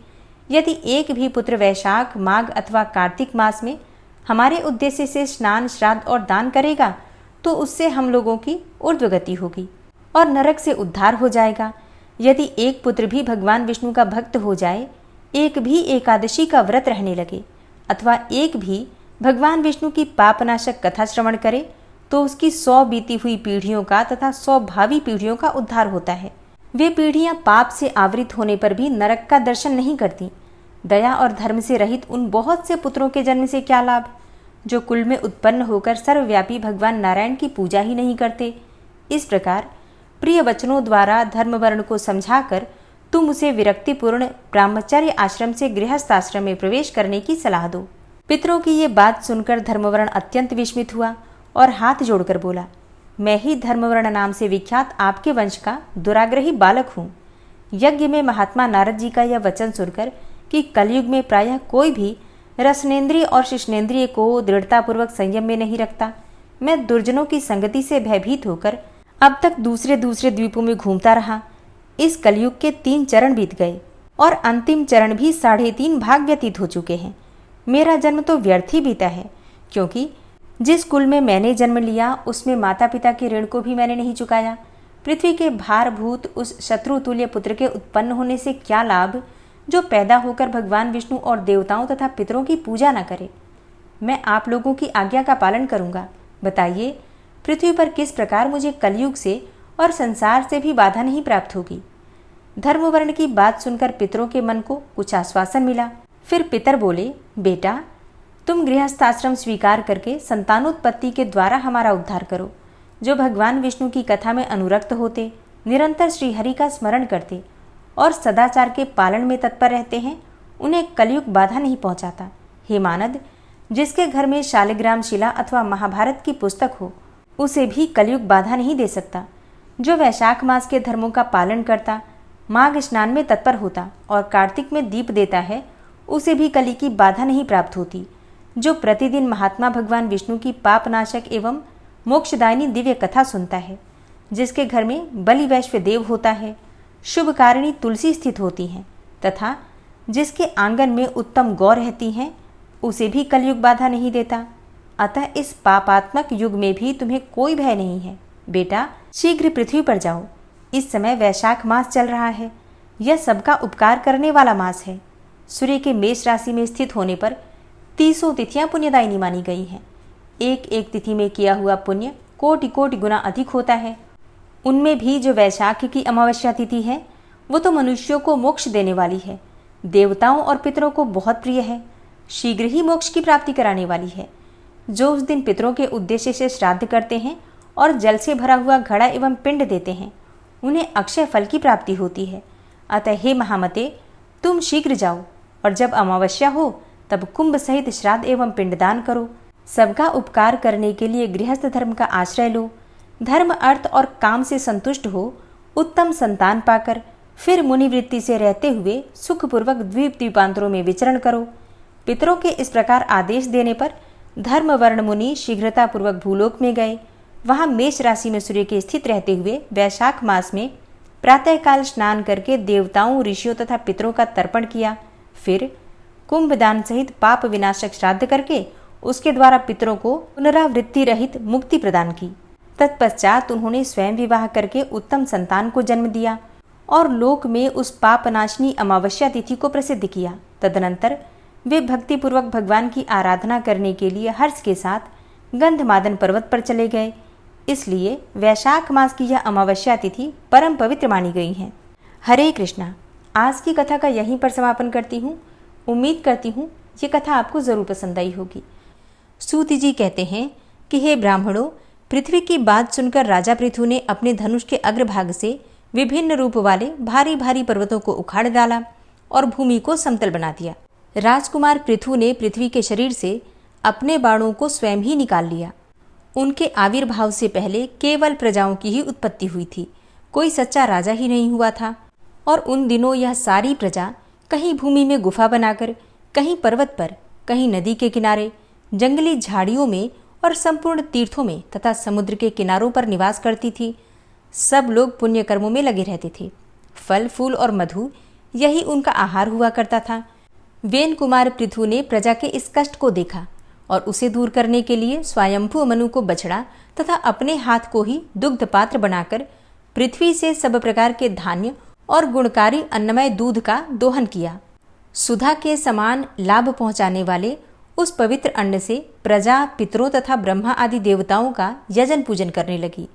यदि एक भी पुत्र वैशाख, माघ अथवा कार्तिक मास में हमारे उद्देश्य से स्नान, श्राद्ध और दान करेगा तो उससे हम लोगों की ऊर्ध्वगति होगी और नरक से उद्धार हो जाएगा। यदि एक पुत्र भी भगवान विष्णु का भक्त हो जाए, एक भी एकादशी का व्रत रहने लगे अथवा एक भी भगवान विष्णु की पापनाशक कथा श्रवण करे तो उसकी 100 बीती हुई पीढ़ियों का तथा 100 भावी पीढ़ियों का उद्धार होता है। वे पीढ़ियां पाप से आवृत होने पर भी नरक का दर्शन नहीं करती। दया और धर्म से रहित उन बहुत से पुत्रों के जन्म से क्या लाभ, जो कुल में उत्पन्न होकर सर्वव्यापी भगवान नारायण की पूजा ही नहीं करते। इस प्रकार प्रिय वचनों द्वारा धर्मवर्ण को समझाकर तुम उसे विरक्तिपूर्ण ब्रह्मचर्य आश्रम से गृहस्थ आश्रम में प्रवेश करने की सलाह दो। पितरों की ये बात सुनकर धर्मवर्ण अत्यंत विस्मित हुआ और हाथ जोड़कर बोला, मैं ही धर्मवर्ण नाम से विख्यात आपके वंश का दुराग्रही बालक हूँ। यज्ञ में महात्मा नारद जी का यह वचन सुनकर कि कलयुग में प्रायः कोई भी रसनेन्द्रिय और शिष्णेन्द्रिय को दृढ़तापूर्वक संयम में नहीं रखता, मैं दुर्जनों की संगति से भयभीत होकर अब तक दूसरे दूसरे द्वीपों में घूमता रहा। इस कलयुग के 3 चरण बीत गए और अंतिम चरण भी 3.5 भाग व्यतीत हो चुके हैं। मेरा जन्म तो व्यर्थ ही बीता है, क्योंकि जिस कुल में मैंने जन्म लिया उसमें माता पिता के ऋण को भी मैंने नहीं चुकाया। पृथ्वी के भारभूत उस शत्रुतुल्य पुत्र के उत्पन्न होने से क्या लाभ, जो पैदा होकर भगवान विष्णु और देवताओं तथा पितरों की पूजा न करे। मैं आप लोगों की आज्ञा का पालन करूंगा। बताइए, पृथ्वी पर किस प्रकार मुझे कलयुग से और संसार से भी बाधा नहीं प्राप्त होगी। धर्मवर्ण की बात सुनकर पितरों के मन को कुछ आश्वासन मिला। फिर पितर बोले, बेटा, तुम गृहस्थाश्रम स्वीकार करके संतानोत्पत्ति के द्वारा हमारा उद्धार करो। जो भगवान विष्णु की कथा में अनुरक्त होते, निरंतर श्रीहरि का स्मरण करते और सदाचार के पालन में तत्पर रहते हैं, उन्हें कलयुग बाधा नहीं पहुंचाता। हे मानद, जिसके घर में शालिग्राम शिला अथवा महाभारत की पुस्तक हो, उसे भी कलयुग बाधा नहीं दे सकता। जो वैशाख मास के धर्मों का पालन करता, माघ स्नान में तत्पर होता और कार्तिक में दीप देता है, उसे भी कली की बाधा नहीं प्राप्त होती। जो प्रतिदिन महात्मा भगवान विष्णु की पापनाशक एवं मोक्षदायिनी दिव्य कथा सुनता है, जिसके घर में बलि वैश्व देव होता है, शुभकारिणी तुलसी स्थित होती हैं तथा जिसके आंगन में उत्तम गौ रहती हैं, उसे भी कलयुग बाधा नहीं देता। अतः इस पापात्मक युग में भी तुम्हें कोई भय नहीं है। बेटा, शीघ्र पृथ्वी पर जाओ। इस समय वैशाख मास चल रहा है। यह सबका उपकार करने वाला मास है। सूर्य के मेष राशि में स्थित होने पर 30 तिथियां पुण्यदायिनी मानी गई हैं। एक एक तिथि में किया हुआ पुण्य कोटि कोटि गुना अधिक होता है। उनमें भी जो वैशाख की अमावस्या तिथि है, वो तो मनुष्यों को मोक्ष देने वाली है, देवताओं और पितरों को बहुत प्रिय है, शीघ्र ही मोक्ष की प्राप्ति कराने वाली है। जो उस दिन पितरों के उद्देश्य से श्राद्ध करते हैं और जल से भरा हुआ घड़ा एवं पिंड देते हैं, उन्हें अक्षय फल की प्राप्ति होती है। अतः हे महामते, तुम शीघ्र जाओ और जब अमावस्या हो तब कुंभ सहित श्राद्ध एवं पिंडदान करो। सबका उपकार करने के लिए गृहस्थ धर्म का आश्रय लो। धर्म, अर्थ और काम से संतुष्ट हो, उत्तम संतान पाकर फिर मुनिवृत्ति से रहते हुए सुखपूर्वक द्वीप द्वीपांतरों में विचरण करो। पितरों के इस प्रकार आदेश देने पर धर्मवर्ण मुनि शीघ्रतापूर्वक भूलोक में गए। वहां मेष राशि में सूर्य के स्थित रहते हुए वैशाख मास में प्रातःकाल स्नान करके देवताओं, ऋषियों तथा पितरों का तर्पण किया। फिर कुंभदान सहित पाप विनाशक श्राद्ध करके उसके द्वारा पितरों को पुनरावृत्ति रहित मुक्ति प्रदान की। तत्पश्चात उन्होंने स्वयं विवाह करके उत्तम संतान को जन्म दिया और लोक में उस पापनाशनी अमावस्या तिथि को प्रसिद्ध किया। तदनंतर वे भक्तिपूर्वक भगवान की आराधना करने के लिए हर्ष के साथ गंधमादन पर्वत पर चले गए। इसलिए वैशाख मास की यह अमावस्या तिथि परम पवित्र मानी गई है। हरे कृष्णा। आज की कथा का यहीं पर समापन करती हूँ। उम्मीद करती हूँ ये कथा आपको जरूर पसंद आई होगी। सूत जी कहते हैं कि हे ब्राह्मणों, पृथ्वी की बात सुनकर राजा पृथु ने अपने धनुष के अग्रभाग से विभिन्न रूप वाले भारी भारी पर्वतों को उखाड़ डाला और भूमि को समतल बना दिया। राजकुमार पृथु ने पृथ्वी के शरीर से अपने बाणों को स्वयं ही निकाल लिया। उनके आविर्भाव से पहले केवल प्रजाओं की ही उत्पत्ति हुई थी, कोई सच्चा राजा ही नहीं हुआ था। और उन दिनों यह सारी प्रजा कहीं भूमि में गुफा बनाकर, कहीं पर्वत पर, कहीं नदी के किनारे, जंगली झाड़ियों में और संपूर्ण तीर्थों में तथा समुद्र के किनारों पर निवास करती थी। सब लोग पुण्य कर्मों में लगे रहते थे। फल फूल और मधु यही उनका आहार हुआ करता था। वेन कुमार पृथु ने प्रजा के इस कष्ट को देखा और उसे दूर करने के लिए स्वयंभू मनु को बछड़ा तथा अपने हाथ को ही दुग्ध पात्र बनाकर पृथ्वी से सब प्रकार के धान्य और गुणकारी अन्नमय दूध का दोहन किया। सुधा के समान लाभ पहुंचाने वाले उस पवित्र अन्न से प्रजा पितरों तथा ब्रह्मा आदि देवताओं का यजन पूजन करने लगी।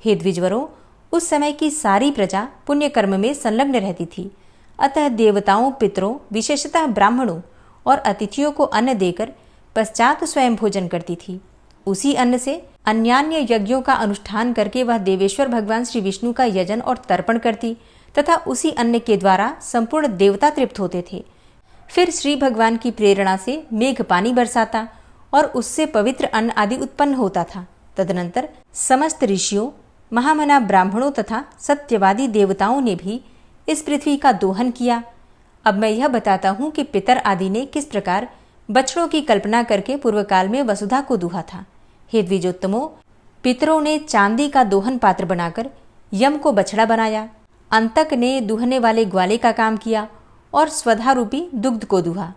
हे द्विजवरों, उस समय की सारी प्रजा पुण्य कर्म में संलग्न रहती थी। अतः देवताओं, पितरों, विशेषतः ब्राह्मणों और अतिथियों को अन्न देकर पश्चात स्वयं भोजन करती थी। उसी अन्न से अन्यान्य यज्ञों का अनुष्ठान करके वह देवेश्वर भगवान श्री विष्णु का यजन और तर्पण करती तथा उसी अन्न के द्वारा संपूर्ण देवता तृप्त होते थे। फिर श्री भगवान की प्रेरणा से मेघ पानी बरसाता और उससे पवित्र अन्न आदि उत्पन्न होता था। तदनंतर समस्त ऋषियों, महामना ब्राह्मणों तथा सत्यवादी देवताओं ने भी इस पृथ्वी का दोहन किया। अब मैं यह बताता हूँ कि पितर आदि ने किस प्रकार बछड़ों की कल्पना करके पूर्व काल में वसुधा को दूहा था। हे द्विजोत्तमों, पितरों ने चांदी का दोहन पात्र बनाकर यम को बछड़ा बनाया, अंतक ने दूहने वाले ग्वाले का काम किया और स्वधा रूपी दुग्ध को दूहा।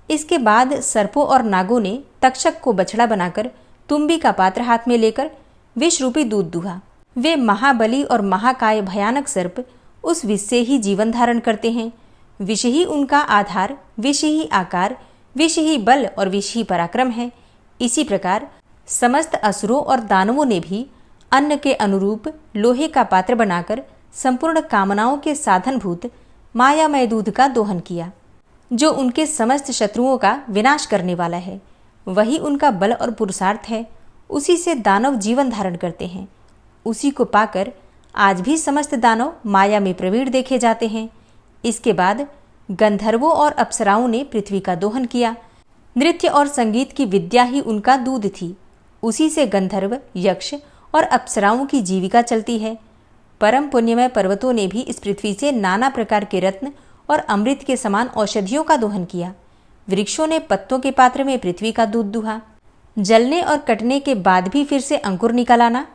इसके बाद सर्पों और नागों ने तक्षक को बछड़ा बनाकर तुम्बी का पात्र हाथ में लेकर विष रूपी दूध दूहा। वे महाबली और महाकाय भयानक सर्प उस विष से ही जीवन धारण करते हैं। विष ही उनका आधार, विष ही आकार, विष ही बल और विष ही पराक्रम है। इसी प्रकार समस्त असुरों और दानवों ने भी अन्न के अनुरूप लोहे का पात्र बनाकर संपूर्ण कामनाओं के साधनभूत मायामय दूध का दोहन किया, जो उनके समस्त शत्रुओं का विनाश करने वाला है। वही उनका बल और पुरुषार्थ है। उसी से दानव जीवन धारण करते हैं। उसी को पाकर आज भी समस्त दानव माया में प्रवीण देखे जाते हैं। इसके बाद गंधर्वों और अप्सराओं ने पृथ्वी का दोहन किया। नृत्य और संगीत की विद्या ही उनका दूध थी। उसी से गंधर्व, यक्ष और अप्सराओं की जीविका चलती है। परम पुण्यमय पर्वतों ने भी इस पृथ्वी से नाना प्रकार के रत्न और अमृत के समान औषधियों का दोहन किया। वृक्षों ने पत्तों के पात्र में पृथ्वी का दूध दुहा। जलने और कटने के बाद भी फिर से अंकुर निकल आना,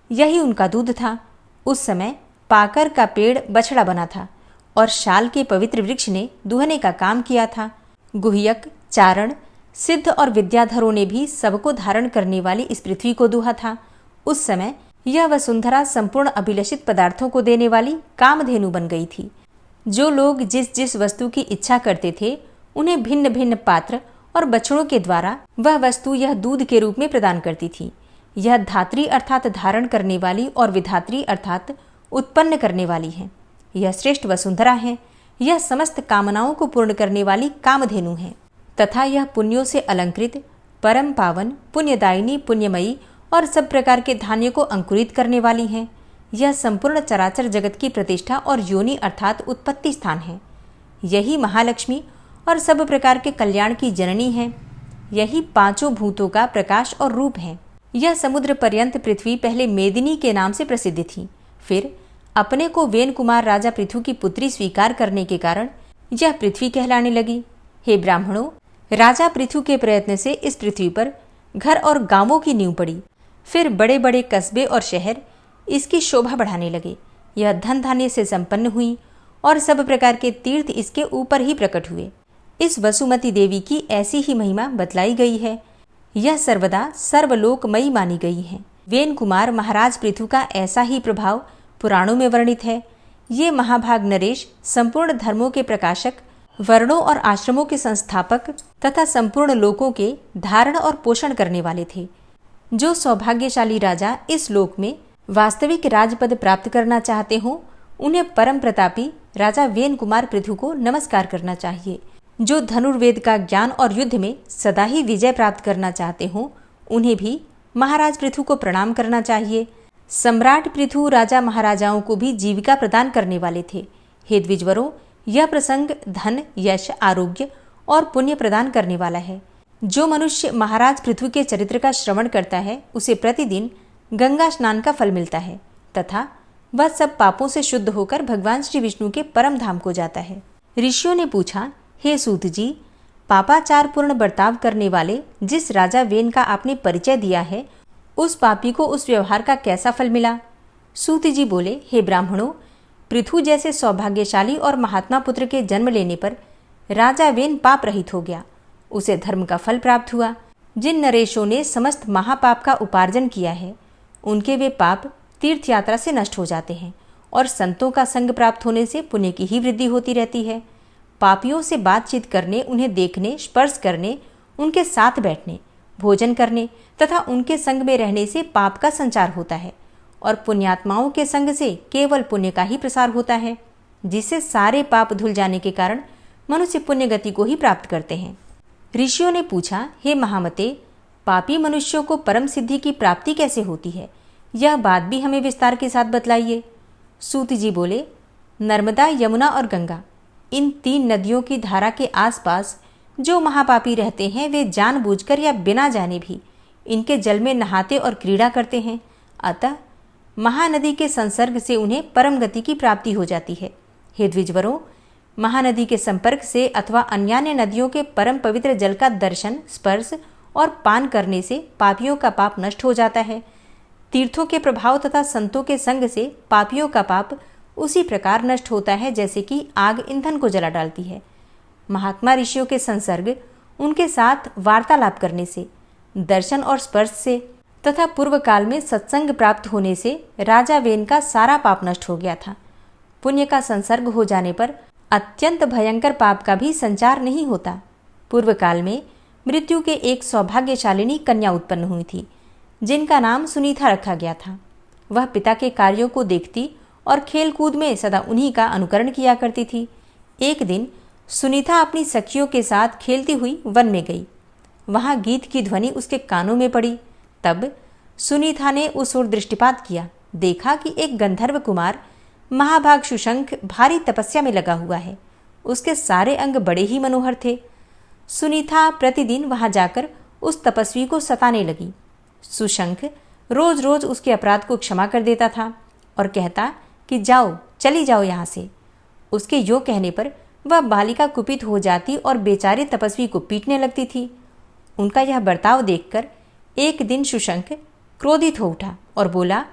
यही उनका दूध था। उस समय पाकर का पेड़ बछड़ा बना था और शाल के पवित्र वृक्ष ने दुहने का काम किया था। गुह्यक, चारण, सिद्ध और विद्याधरों ने भी सबको धारण करने वाली इस पृथ्वी को दुहा था। उस समय यह वसुंधरा संपूर्ण अभिलषित पदार्थों को देने वाली कामधेनु बन गई थी। जो लोग जिस जिस वस्तु की इच्छा करते थे, उन्हें भिन्न भिन्न पात्र और बछड़ों के द्वारा वह वस्तु यह दूध के रूप में प्रदान करती थी। यह धात्री अर्थात धारण करने वाली और विधात्री अर्थात उत्पन्न करने वाली है। यह श्रेष्ठ वसुंधरा है। यह समस्त कामनाओं को पूर्ण करने वाली कामधेनु है तथा यह पुण्यों से अलंकृत, परम पावन, पुण्यदायिनी, पुण्यमयी और सब प्रकार के धान्य को अंकुरित करने वाली है। यह संपूर्ण चराचर जगत की प्रतिष्ठा और योनि अर्थात उत्पत्ति स्थान है। यही महालक्ष्मी और सब प्रकार के कल्याण की जननी है। यही पांचों भूतों का प्रकाश और रूप है। यह समुद्र पर्यंत पृथ्वी पहले मेदिनी के नाम से प्रसिद्ध थी। फिर अपने को वेन कुमार राजा पृथु की पुत्री स्वीकार करने के कारण यह पृथ्वी कहलाने लगी। हे ब्राह्मणों, राजा पृथु के प्रयत्न से इस पृथ्वी पर घर और गांवों की नींव पड़ी। फिर बड़े बड़े कस्बे और शहर इसकी शोभा बढ़ाने लगे। यह धन धान्य से संपन्न हुई और सब प्रकार के तीर्थ इसके ऊपर ही प्रकट हुए। इस वसुमती देवी की ऐसी ही महिमा बतलाई गई है। यह सर्वदा सर्वलोकमयी मानी गई है। वेन कुमार महाराज पृथु का ऐसा ही प्रभाव पुराणों में वर्णित है। ये महाभाग नरेश संपूर्ण धर्मों के प्रकाशक, वर्णों और आश्रमों के संस्थापक तथा संपूर्ण लोकों के धारण और पोषण करने वाले थे। जो सौभाग्यशाली राजा इस लोक में वास्तविक राजपद प्राप्त करना चाहते हो, उन्हें परम प्रतापी राजा वेन कुमार पृथु को नमस्कार करना चाहिए। जो धनुर्वेद का ज्ञान और युद्ध में सदा ही विजय प्राप्त करना चाहते हो, उन्हें भी महाराज पृथु को प्रणाम करना चाहिए। सम्राट पृथु राजा महाराजाओं को भी जीविका प्रदान करने वाले थे। हे द्विजवरों, यह प्रसंग धन, यश, आरोग्य और पुण्य प्रदान करने वाला है। जो मनुष्य महाराज पृथ्वी के चरित्र का श्रवण करता है उसे प्रतिदिन गंगा स्नान का फल मिलता है तथा वह सब पापों से शुद्ध होकर भगवान श्री विष्णु के परम धाम को जाता है। ऋषियों ने पूछा, हे सूत जी, पापाचार पूर्ण बर्ताव करने वाले जिस राजा वेन का आपने परिचय दिया है, उस पापी को उस व्यवहार का कैसा फल मिला? सूत जी बोले, हे ब्राह्मणों, पृथु जैसे सौभाग्यशाली और महात्मा पुत्र के जन्म लेने पर राजा वेन पाप रहित हो गया। उसे धर्म का फल प्राप्त हुआ। जिन नरेशों ने समस्त महापाप का उपार्जन किया है, उनके वे पाप तीर्थ यात्रा से नष्ट हो जाते हैं और संतों का संग प्राप्त होने से पुण्य की ही वृद्धि होती रहती है। पापियों से बातचीत करने, उन्हें देखने, स्पर्श करने, उनके साथ बैठने, भोजन करने तथा उनके संग में रहने से पाप का संचार होता है और पुण्यात्माओं के संग से केवल पुण्य का ही प्रसार होता है, जिससे सारे पाप धुल जाने के कारण मनुष्य पुण्य गति को ही प्राप्त करते हैं। ऋषियों ने पूछा, हे महामते, पापी मनुष्यों को परम सिद्धि की प्राप्ति कैसे होती है? यह बात भी हमें विस्तार के साथ बतलाइए। सूत जी बोले, नर्मदा, यमुना और गंगा, इन 3 नदियों की धारा के आसपास जो महापापी रहते हैं वे जानबूझकर या बिना जाने भी इनके जल में नहाते और क्रीड़ा करते हैं। अतः महानदी के संसर्ग से उन्हें परम गति की प्राप्ति हो जाती है। हे द्विजवरों, महानदी के संपर्क से अथवा अन्यान्य नदियों के परम पवित्र जल का दर्शन, स्पर्श और पान करने से पापियों का पाप नष्ट हो जाता है। तीर्थों के प्रभाव तथा संतों के संग से पापियों का पाप उसी प्रकार नष्ट होता है जैसे कि आग ईंधन को जला डालती है। महात्मा ऋषियों के संसर्ग, उनके साथ वार्तालाप करने से, दर्शन और स्पर्श से तथा पूर्व काल में सत्संग प्राप्त होने से राजा वेन का सारा पाप नष्ट हो गया था। पुण्य का संसर्ग हो जाने पर अत्यंत भयंकर पाप का भी संचार नहीं होता। पूर्व काल में मृत्यु के एक सौभाग्यशालिनी कन्या उत्पन्न हुई थी, जिनका नाम सुनीता रखा गया था। वह पिता के कार्यों को देखती और खेल कूद में सदा उन्हीं का अनुकरण किया करती थी। एक दिन सुनीता अपनी सखियों के साथ खेलती हुई वन में गई। वहां गीत की ध्वनि उसके कानों में पड़ी। तब सुनीता ने उस ओर दृष्टिपात किया। देखा कि एक गंधर्व कुमार महाभाग सुशंख भारी तपस्या में लगा हुआ है। उसके सारे अंग बड़े ही मनोहर थे। सुनीता प्रतिदिन वहां जाकर उस तपस्वी को सताने लगी। सुशंख रोज रोज उसके अपराध को क्षमा कर देता था और कहता कि जाओ, चली जाओ यहाँ से। उसके यो कहने पर वह बालिका कुपित हो जाती और बेचारे तपस्वी को पीटने लगती थी। उनका यह बर्ताव देखकर एक दिन सुशंख क्रोधित हो उठा और बोला,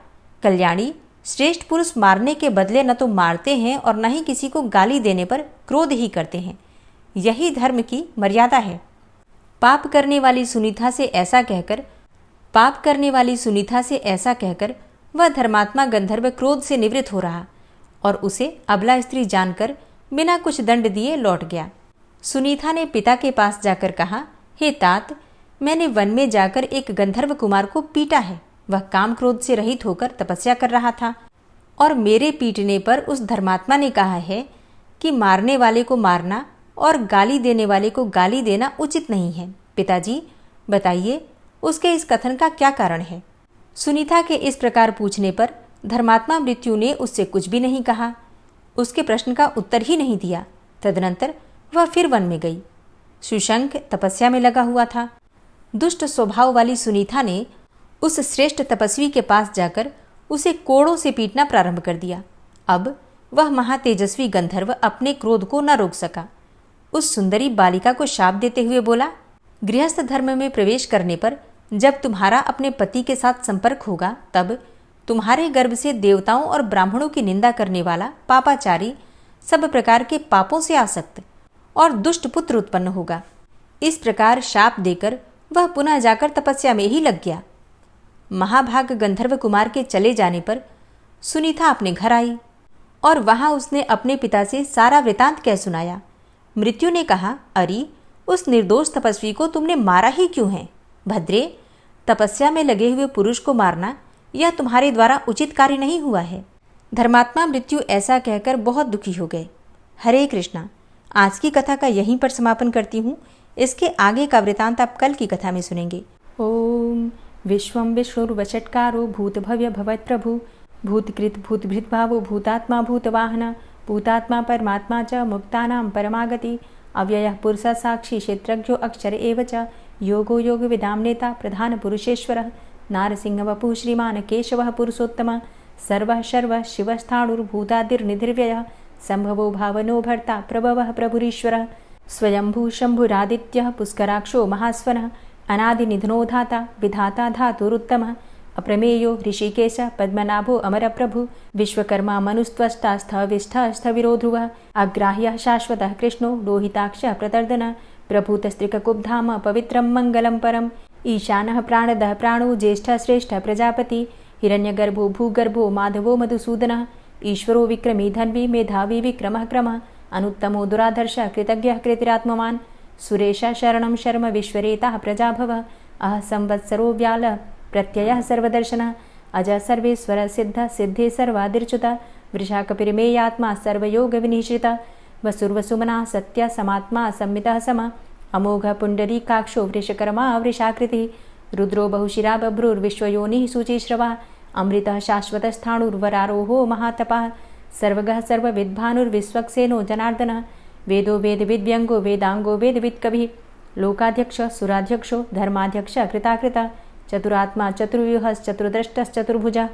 कल्याणी, श्रेष्ठ पुरुष मारने के बदले न तो मारते हैं और न ही किसी को गाली देने पर क्रोध ही करते हैं। यही धर्म की मर्यादा है। पाप करने वाली सुनीता से ऐसा कहकर वह धर्मात्मा गंधर्व क्रोध से निवृत्त हो रहा और उसे अबला स्त्री जानकर बिना कुछ दंड दिए लौट गया। सुनीता ने पिता के पास जाकर कहा, हे तात, मैंने वन में जाकर एक गंधर्व कुमार को पीटा है। वह काम क्रोध से रहित होकर तपस्या कर रहा था और मेरे पीटने पर उस धर्मात्मा ने कहा है कि मारने वाले को मारना और गाली देने वाले को गाली देना उचित नहीं है। पिताजी, बताइए उसके इस कथन का क्या कारण है? सुनीता के इस प्रकार पूछने पर धर्मात्मा मृत्यु ने उससे कुछ भी नहीं कहा, उसके प्रश्न का उत्तर ही नहीं दिया। तदनंतर वह फिर वन में गई। सुशंख तपस्या में लगा हुआ था। दुष्ट स्वभाव वाली सुनीता ने उस श्रेष्ठ तपस्वी के पास जाकर उसे कोड़ों से पीटना प्रारंभ कर दिया। अब वह महातेजस्वी गंधर्व अपने क्रोध को न रोक सका। उस सुंदरी बालिका को शाप देते हुए बोला, गृहस्थ धर्म में प्रवेश करने पर जब तुम्हारा अपने पति के साथ संपर्क होगा, तब तुम्हारे गर्भ से देवताओं और ब्राह्मणों की निंदा करने वाला पापाचारी, सब प्रकार के पापों से आसक्त और दुष्ट पुत्र उत्पन्न होगा। इस प्रकार शाप देकर वह पुनः जाकर तपस्या में ही लग गया। महाभाग गंधर्व कुमार के चले जाने पर सुनीता अपने घर आई और वहां उसने अपने पिता से सारा वृतांत कह सुनाया। मृत्यु ने कहा, अरे, उस निर्दोष तपस्वी को तुमने मारा ही क्यों है? भद्रे, तपस्या में लगे हुए पुरुष को मारना यह तुम्हारे द्वारा उचित कार्य नहीं हुआ है। धर्मात्मा मृत्यु ऐसा कहकर बहुत दुखी हो गए। हरे कृष्णा। आज की कथा का यहीं पर समापन करती हूँ। इसके आगे का वृतांत आप कल की कथा में सुनेंगे। ओम विश्वं विष्णुर्वषट्कारो भूत भव्य भवत् प्रभु भूतकृत भूतभृत भावो भूतात्मा भूतवाहन भूतात्मा परमात्मा च मुक्तानां परमागति अव्ययः पुरुषः साक्षी क्षेत्रज्ञो अक्षर एव च योगो योगविदां नेता प्रधानपुरुषेश्वरः नारसिंहवपुः श्रीमान् केशवः पुरुषोत्तमः सर्वः शर्वः शिवस्थाणुर्भूतादिर्निधिर्व्ययः सम्भवो भावनो भर्ता प्रभवः प्रभुरीश्वरः स्वयंभू शम्भुरादित्यः पुष्कराक्षो महास्वनः अनादिनिधनो धाता विधाता धातुरुत्तमः अप्रमेयो ऋषिकेश पद्मनाभो अमरप्रभु विश्वकर्मा मनुस्त्वष्टा स्थविष्ठः स्थविरो ध्रुवः अग्राह्यः शाश्वतः कृष्णो लोहिताक्षः प्रतर्दनः प्रभूतस्त्रिककुब्धाम पवित्रं मङ्गलं परम् ईशानः प्राणदः प्राणो ज्येष्ठः श्रेष्ठः प्रजापति हिरण्यगर्भो भूगर्भो माधवो मधुसूदनः ईश्वरो विक्रमी धन्वी मेधावी विक्रमः क्रमः अनुत्तमो दुराधर्षः कृतज्ञः कृतिरात्मवान् सुरेशः शरणं शर्म विश्वरेताः प्रजाभवः अह संवत्सरो व्यालः प्रत्ययः सर्वदर्शनः अजः सर्वेश्वरः सिद्धः सिद्धे सर्वादिर्च्युतः वृषाकपिर्मेयात्मा सर्वयोगविनिश्रितः वसुर्वसुमनः सत्यः समात्मा संमितः समः अमोघः पुण्डरीकाक्षो वृषकर्मा वृषाकृतिः रुद्रो बहुशिरा बभ्रुर्विश्वयोनिः शुचिश्रवः अमृतः शाश्वतस्थाणुर्वरारोहो महातपः सर्वगः सर्वविद्भानुर्विश्वक्सेनो जनार्दनः वेदो वेदविद्व्यङ्गो वेदाङ्गो वेदवित्कविः लोकाध्यक्षः सुराध्यक्षो धर्माध्यक्षः कृताकृतः चतुरात्मा चतुर्व्यूहश्चतुर्द्रष्टश्चतुर्भुजः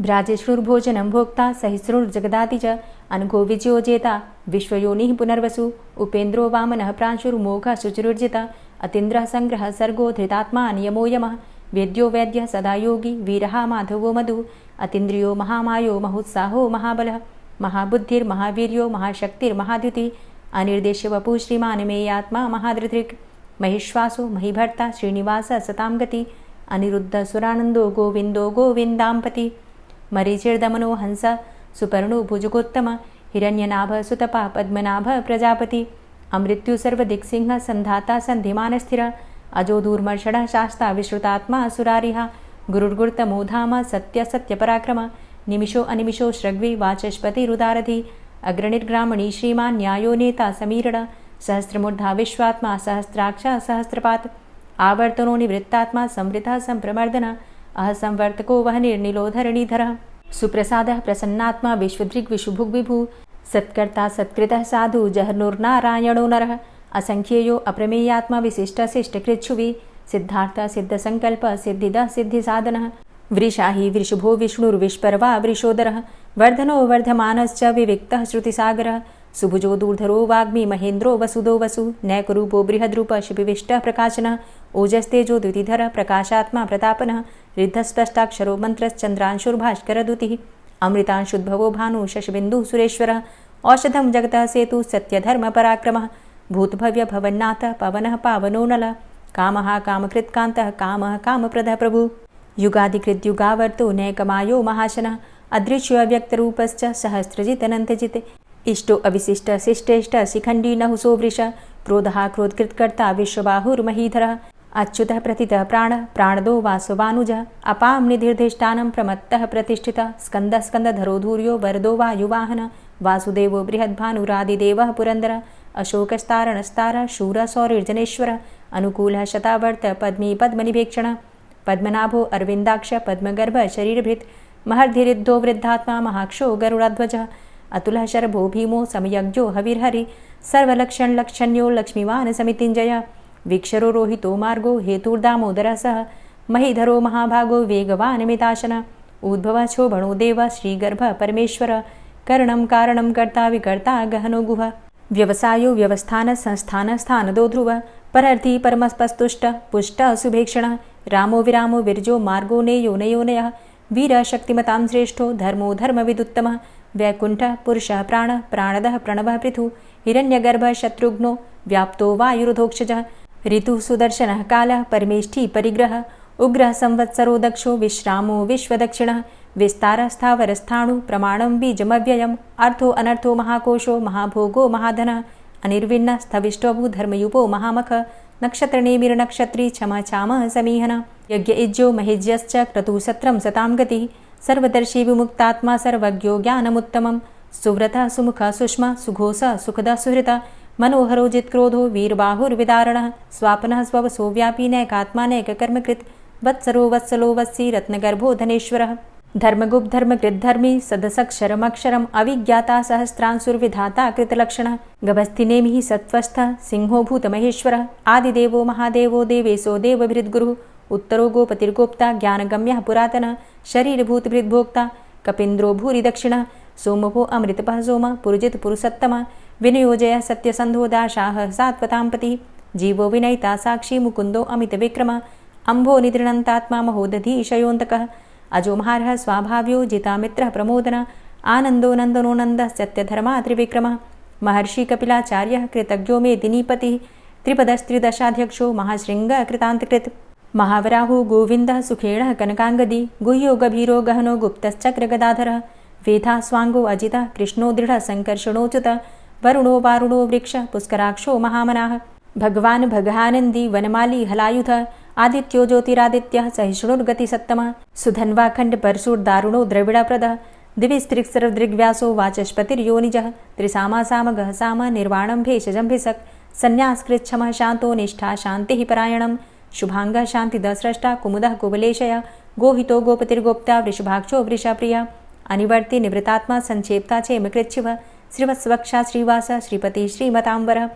भ्राजिष्णुर्भोजनं भोक्ता सहिष्णुर्जगदाति च अनघो विजयो जेता विश्वयोनिः पुनर्वसु उपेन्द्रो वामनः प्रांशुर्मोघः शुचिरुर्जितः अतीन्द्रः सङ्ग्रहः सर्गो धृतात्मा नियमो यमः वेद्यो वैद्यः सदा योगी वीरः माधवो मधु अतीन्द्रियो महामायो महोत्साहो महाबलः महाबुद्धिर्महावीर्यो महाशक्तिर्महाद्युतिः अनिर्देश्यवपुः श्रीमान् मेयात्मा महाधृतिर् महिश्वासो महीभर्ता श्रीनिवासः सतां गति अनिरुद्धः सुरानन्दो गोविन्दो गोविन्दाम्पति मरीचिर्दमनो हंस सुपर्णो भुजगोत्तम हिरण्यनाभः सुतपा पद्मनाभः प्रजापति अमृत्यु सर्वदिक्सिंहः सन्धाता सन्धिमानस्थिरः अजो दूर्मर्षणः शास्ता विश्रुतात्मा सुरारिः गुरुर्गुरुतमो धाम सत्य सत्यपराक्रम निमिषो अनिमिषो श्रग्वी वाचस्पतिरुदारधि अग्रणिर्ग्रामणी श्रीमान् न्यायो नेता समीरण सहस्रमूर्धा विश्वात्मा सहस्राक्षा सहस्रपात् आवर्तनो निवृत्तात्मा संवृतः संप्रमर्दन अह संवर्तको वहनिर्निलोधरणीधरः सुप्रसादः प्रसन्नात्मा विश्वदृग् विशुभुग्विभु सत्कर्ता सत्कृतः साधु जहर्नुर्नारायणो नरः असंख्येयो अप्रमेयात्मा विशिष्टशिष्टकृच्छुवि सिद्धार्थ सिद्धसंकल्प सिद्धिदः सिद्धिसाधनः वृषाहि वृषभो विष्णुर्विष्पर्वा वृषोदरः वर्धनो वर्धमानश्च विविक्तः श्रुतिसागरः सुभुजो दूर्धरो वाग्मी महेन्द्रो वसुदो वसु नैकरूपो बृहद्रूप शिपिविष्टः प्रकाशनः ओजस्तेजो द्युतिधरः प्रकाशात्मा प्रतापनः रिद्धस्पष्टाक्षरो मन्त्रश्चन्द्रांशुर्भास्करदुतिः अमृतांशुद्भवो भानु शशबिन्दुः सुरेश्वरः औषधं जगतः सेतु सत्यधर्मपराक्रमः भूतभव्य भवन्नाथ पवनः पावनो नलः कामः कामकृत्कान्तः कामः कामप्रदः प्रभु युगादिकृद्युगावर्तो नैकमायो महाशनः अदृश्यो अव्यक्तरूपश्च सहस्रजितनन्तजित् इष्टो अविशिष्ट शिष्टेष्ट शिखण्डी नहुसो वृष क्रोधः क्रोधकृत्कर्ता विश्वबाहुर्महीधरः अच्युतः प्रतितः प्राणः प्राणदो वासवानुजः अपां निधिर्धिष्ठानं प्रमत्तः प्रतिष्ठितः स्कन्दः स्कन्दधरो धूर्यो वरदो वायुवाहनः वासुदेवो बृहद्भानुरादिदेवः पुरन्दरः अशोकस्तारणस्तारः शूरः सौरिर्जनेश्वरः अनुकूलः शतावर्त पद्मी पद्मनिभेक्षणः पद्मनाभो अरविन्दाक्ष पद्मगर्भ शरीरभृत् महर्धिरिद्धो वृद्धात्मा महाक्षो गरुडाध्वजः अतुलः शरभो भीमो समयज्ञो हविर्हरि सर्वलक्षणलक्षण्यो लक्ष्मीवान् समितिञ्जयः वीक्षरो रोहितो मार्गो हेतुर्दामोदरः सः महीधरो महाभागो वेगवान् मिताशनः उद्भवः क्षोभणो देवः श्रीगर्भः परमेश्वरः करणं कारणं कर्ता विकर्ता गहनो गुहः व्यवसायो व्यवस्थान संस्थान स्थानदो ध्रुवः परर्थी परमस्पस्तुष्टः पुष्टः सुभेक्षणः रामो विरामो विरजो मार्गो नेयो नयोनयः वीरः शक्तिमतां श्रेष्ठो धर्मो धर्मविदुत्तमः वैकुण्ठः पुरुषः प्राणः प्राणदः प्रणवः पृथु हिरण्यगर्भः शत्रुघ्नो व्याप्तो वायुरुधोक्षजः ऋतुः सुदर्शनः कालः परमेष्ठी परिग्रहः उग्रः संवत्सरो दक्षो विश्रामो विश्वदक्षिणः विस्तारः स्थावरस्थाणु प्रमाणं बीजमव्ययम् अर्थो अनर्थो महाकोशो महाभोगो महाधनः अनिर्विण्णः स्थविष्टोभू धर्मयुपो महामख नक्षत्रनेमिर्नक्षत्री क्षमा चामः समीहनः यज्ञ इज्यो महेज्यश्च क्रतुसत्रं सतां गतिः सर्वदर्शी विमुक्तात्मा सर्वज्ञो ज्ञानमुत्तमं सुव्रतः सुमुखः सुष्मा सुघोषः सुखदः सुहृतः मनोहरो जित्क्रोधो वीरबाहुर्विदारणः स्वापनः स्ववसो व्यापी नैकात्मा नैककर्मकृत् वत्सरो वत्सलो वत्सी रत्नगर्भो धनेश्वरः धर्मगुप्त धर्मकृत धर्मी सदसक्षरमक्षरम अविज्ञाता सहस्रांसुर्विधाता कृतलक्षण गभस्तिनेमिः सत्वस्थ सिंहो भूतमहेश्वर आदिदेवो महादेवो देवेशो देवभृद्गुरुः उत्तरो गोपतिर्गोप्ता ज्ञानगम्यः पुरातन शरीरभूतभृद्भोक्ता कपीन्द्रो भूरि दक्षिण सोमभो अमृतपः सोम पुरुजित पुरुषोत्तम विनियोजय सत्यसन्धो दाशाः सात्वतां पतिः जीवो विनयिता साक्षी मुकुन्दो अमितविक्रम अम्भो निद्रणन्तात्मा महोदधीशयोऽन्तकः अजो महारः स्वाभाव्यो जितामित्रः प्रमोदन आनन्दो नन्दनो नन्दः सत्यधर्मा त्रिविक्रमः महर्षि कपिलाचार्यः कृतज्ञो मेदिनीपतिः त्रिपदस्त्रिदशाध्यक्षो महाशृङ्गः कृतान्तकृत् महावराहो गोविन्दः सुखेणः कनकाङ्गदी गुह्यो गभीरो गहनो गुप्तश्चक्रगदाधरः वेधा स्वाङ्गो अजितः कृष्णो दृढः सङ्कर्षणोच्युत वरुणो वारुणो वृक्षः पुष्कराक्षो महामनाः भगवान् भगानन्दी वनमाली हलायुध आदित्यो ज्योतिरादित्यः सहिष्णुर्गतिसत्तमः सुधन्वाखण्ड परशुर्दारुणो द्रविडप्रदः दिविस्त्रिक्सर्वदृग्व्यासो वाचस्पतिर्योनिजः त्रिसामासामगः साम निर्वाणं भेषजम्भिषक् सन्न्यासकृच्छमः शान्तो निष्ठा शान्तिः परायणं शुभाङ्गः शान्तिदस्रष्टा कुमुदः कुवलेशय गोहितो गोपतिर्गोप्ता वृषभाक्षो वृषप्रियः अनिवर्ति निवृतात्मा संक्षेप्ता चेमकृच्छिव श्रीवत्सवक्षा श्रीवास श्रीपति श्रीमताम्बरः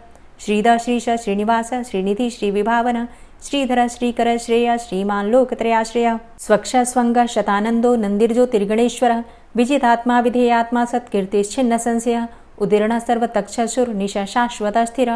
श्रीद श्रीश श्रीनिवास श्रीनिधि श्रीविभावन श्रीधर श्रीकर श्रेय श्रीमान् लोकत्रयाश्रय स्वक्ष स्वंग शतानंदो नंदिर्ज्योतिर्गणेश्वर विजितात्मा विधेयात्मा सत्कीर्तिश्छिन्न संशय उदीर्ण सर्वतक्षसुर्निश शाश्वत स्थिर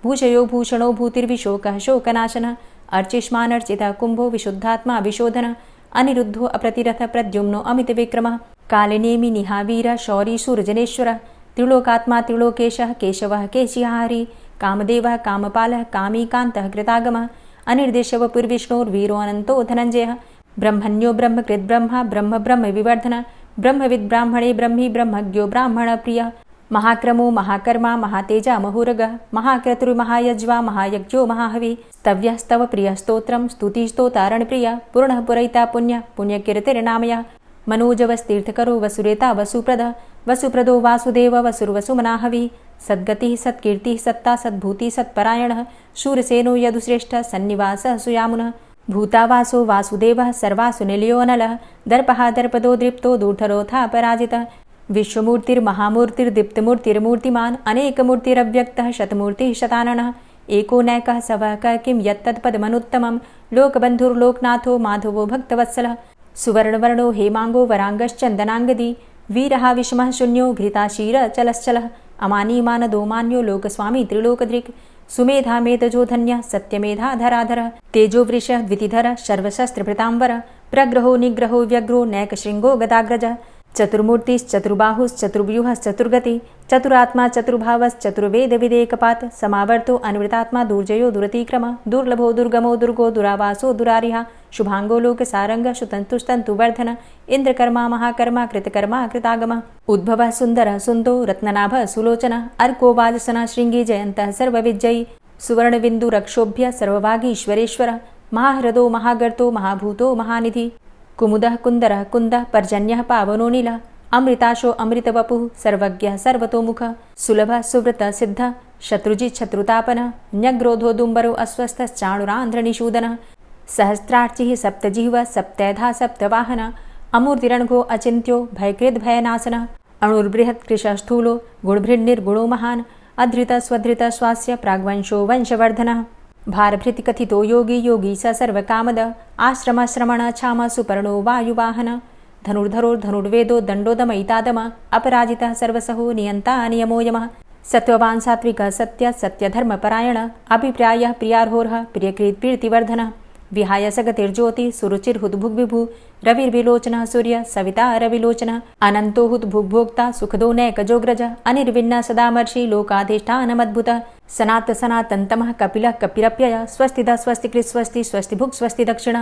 भूषयो भूषणो भूतिर्विशोकः शोकनाशन अर्चिष्मानर्चित कुंभो विशुद्धात्मा विशोधन अनिरुद्धो अप्रतिरथ प्रद्युम्नो अमितविक्रमः कालिनेमि निहावीर शौरी सूर्जनेश्वर त्रिलोकात्मा त्रिलोकेशः केशवः केशिहारी कामदेवः कामपालः कामीकान्तः कृतागमः अनिर्देशव पुर्विष्णोर्वीरो अनन्तो धनञ्जयः ब्रह्मण्यो ब्रह्मकृद्ब्रह्मा ब्रह्म ब्रह्म विवर्धन ब्रह्मविद् ब्राह्मणे ब्रह्मी ब्रह्मज्ञो ब्राह्मणप्रियः महाक्रमो महाकर्मा महातेजा महोरगः महाक्रतुर्महायज्वा महायज्ञो महाहवि स्तव्यस्तव प्रियस्तोत्रं स्तुतिस्तोतारणप्रियः पूर्णः पुरैता पुण्य पुण्यकीर्तिर्नामयः मनोजवस्तीर्थकरो वसुरेता वसुप्रद वसुप्रदो वासुदेव वसुर्वसुमनाहवि सद्गतिः सत्कीर्तिः सत्ता सद्भूति सत्परायणः शूरसेनो यदुश्रेष्ठः सन्निवासः सुयामुनः भूतावासो वासुदेवः सर्वासु निलयो अनलः दर्पः दर्पदो दृप्तो दूर्धरोऽथा पराजितः विश्वमूर्तिर्महामूर्तिर्दीप्तमूर्तिर्मूर्तिमान् अनेकमूर्तिरव्यक्तः शतमूर्तिः शताननः एको नैकः सवः किं यत्तत्पदमनुत्तमं लोकबन्धुर्लोकनाथो माधवो भक्तवत्सलः सुवर्णवर्णो हेमांगो वरांगश्चन्दनांगदी वीरः विषमः शून्यो घृताशीर चलश्चलः अमानीमानदो मान्यो लोकस्वामी त्रिलोकदृक् सुमेधा मेधजो धन्यः सत्यमेधा धराधरः तेजो वृषः द्वितिधरः सर्वशस्त्रभृताम्बर प्रग्रहो निग्रहो व्यग्रो नैकशृङ्गो गदाग्रजः चतुर्मूर्तिश्चतुर्बाहुश्चतुर्व्यूहश्चतुर्गति चतुरात्मा चतुर्भावश्चतुर्वेदविदेकपात् समावर्तो अनिवृतात्मा दुर्जयो दुरतिक्रम दुर्लभो दुर्गमो दुर्गो दुरावासो दुरारिहा शुभांगो लोकसारंग सुतन्तुस्तन्तुवर्धन इन्द्रकर्मा महाकर्मा कृतकर्मा कृतागमः उद्भवः सुन्दरः सुन्दो रत्ननाभः सुलोचनः अर्को वाजसनः शृङ्गी जयन्तः सर्वविजयी सुवर्णबिन्दुरक्षोभ्य सर्वभागीश्वरेश्वरः महाह्रदो महागर्तो महाभूतो महानिधि कुमुदः कुन्दरः कुन्दः पर्जन्यः पावनो नीलः अमृताशो अमृतवपुः सर्वज्ञः सर्वतोमुखः सुलभः सुव्रतः सिद्धः शत्रुजित् शत्रुतापनः न्यग्रोधो दुम्बरो अस्वस्थश्चाणुरान्ध्रनिषूदनः सहस्रार्चिः सप्तजिह्वः सप्तैधा सप्तवाहनः अमूर्तिरणघो अचिन्त्यो भयकृद्भयनाशनः अणुर्बृहत् कृशस्थूलो गुणभृन्निर्गुणो महान् अधृतः स्वधृतः स्वास्य प्राग्वंशो वंशवर्धनः भारभृतिकथितो योगी योगी स सर्वकामद आश्रमश्रमण क्षाम सुपर्णो वायुवाहन धनुर्धरोर्धनुर्वेदो दण्डोदमयितादम अपराजितः सर्वसहो नियन्ता नियमो यमः सत्त्ववान् सात्विकः सत्य सत्यधर्मपरायण अभिप्रायः प्रियार्होर्ह प्रियकृत्प्रीतिवर्धनः विहाय सगतिर्ज्योति सुरुचिर्हुद्भुग्विभु रविर्विलोचनः सूर्य सविता रविलोचनः अनन्तो हुद्भुग्भोक्ता सुखदो नैकजोग्रज अनिर्विण्ण सदामर्षि लोकाधिष्ठानमद्भुतः सनात सनातन्तमः कपिलः कपिरप्यय स्वस्तिदा स्वस्तिकृत् स्वस्ति स्वस्तिभुक् स्वस्ति दक्षिण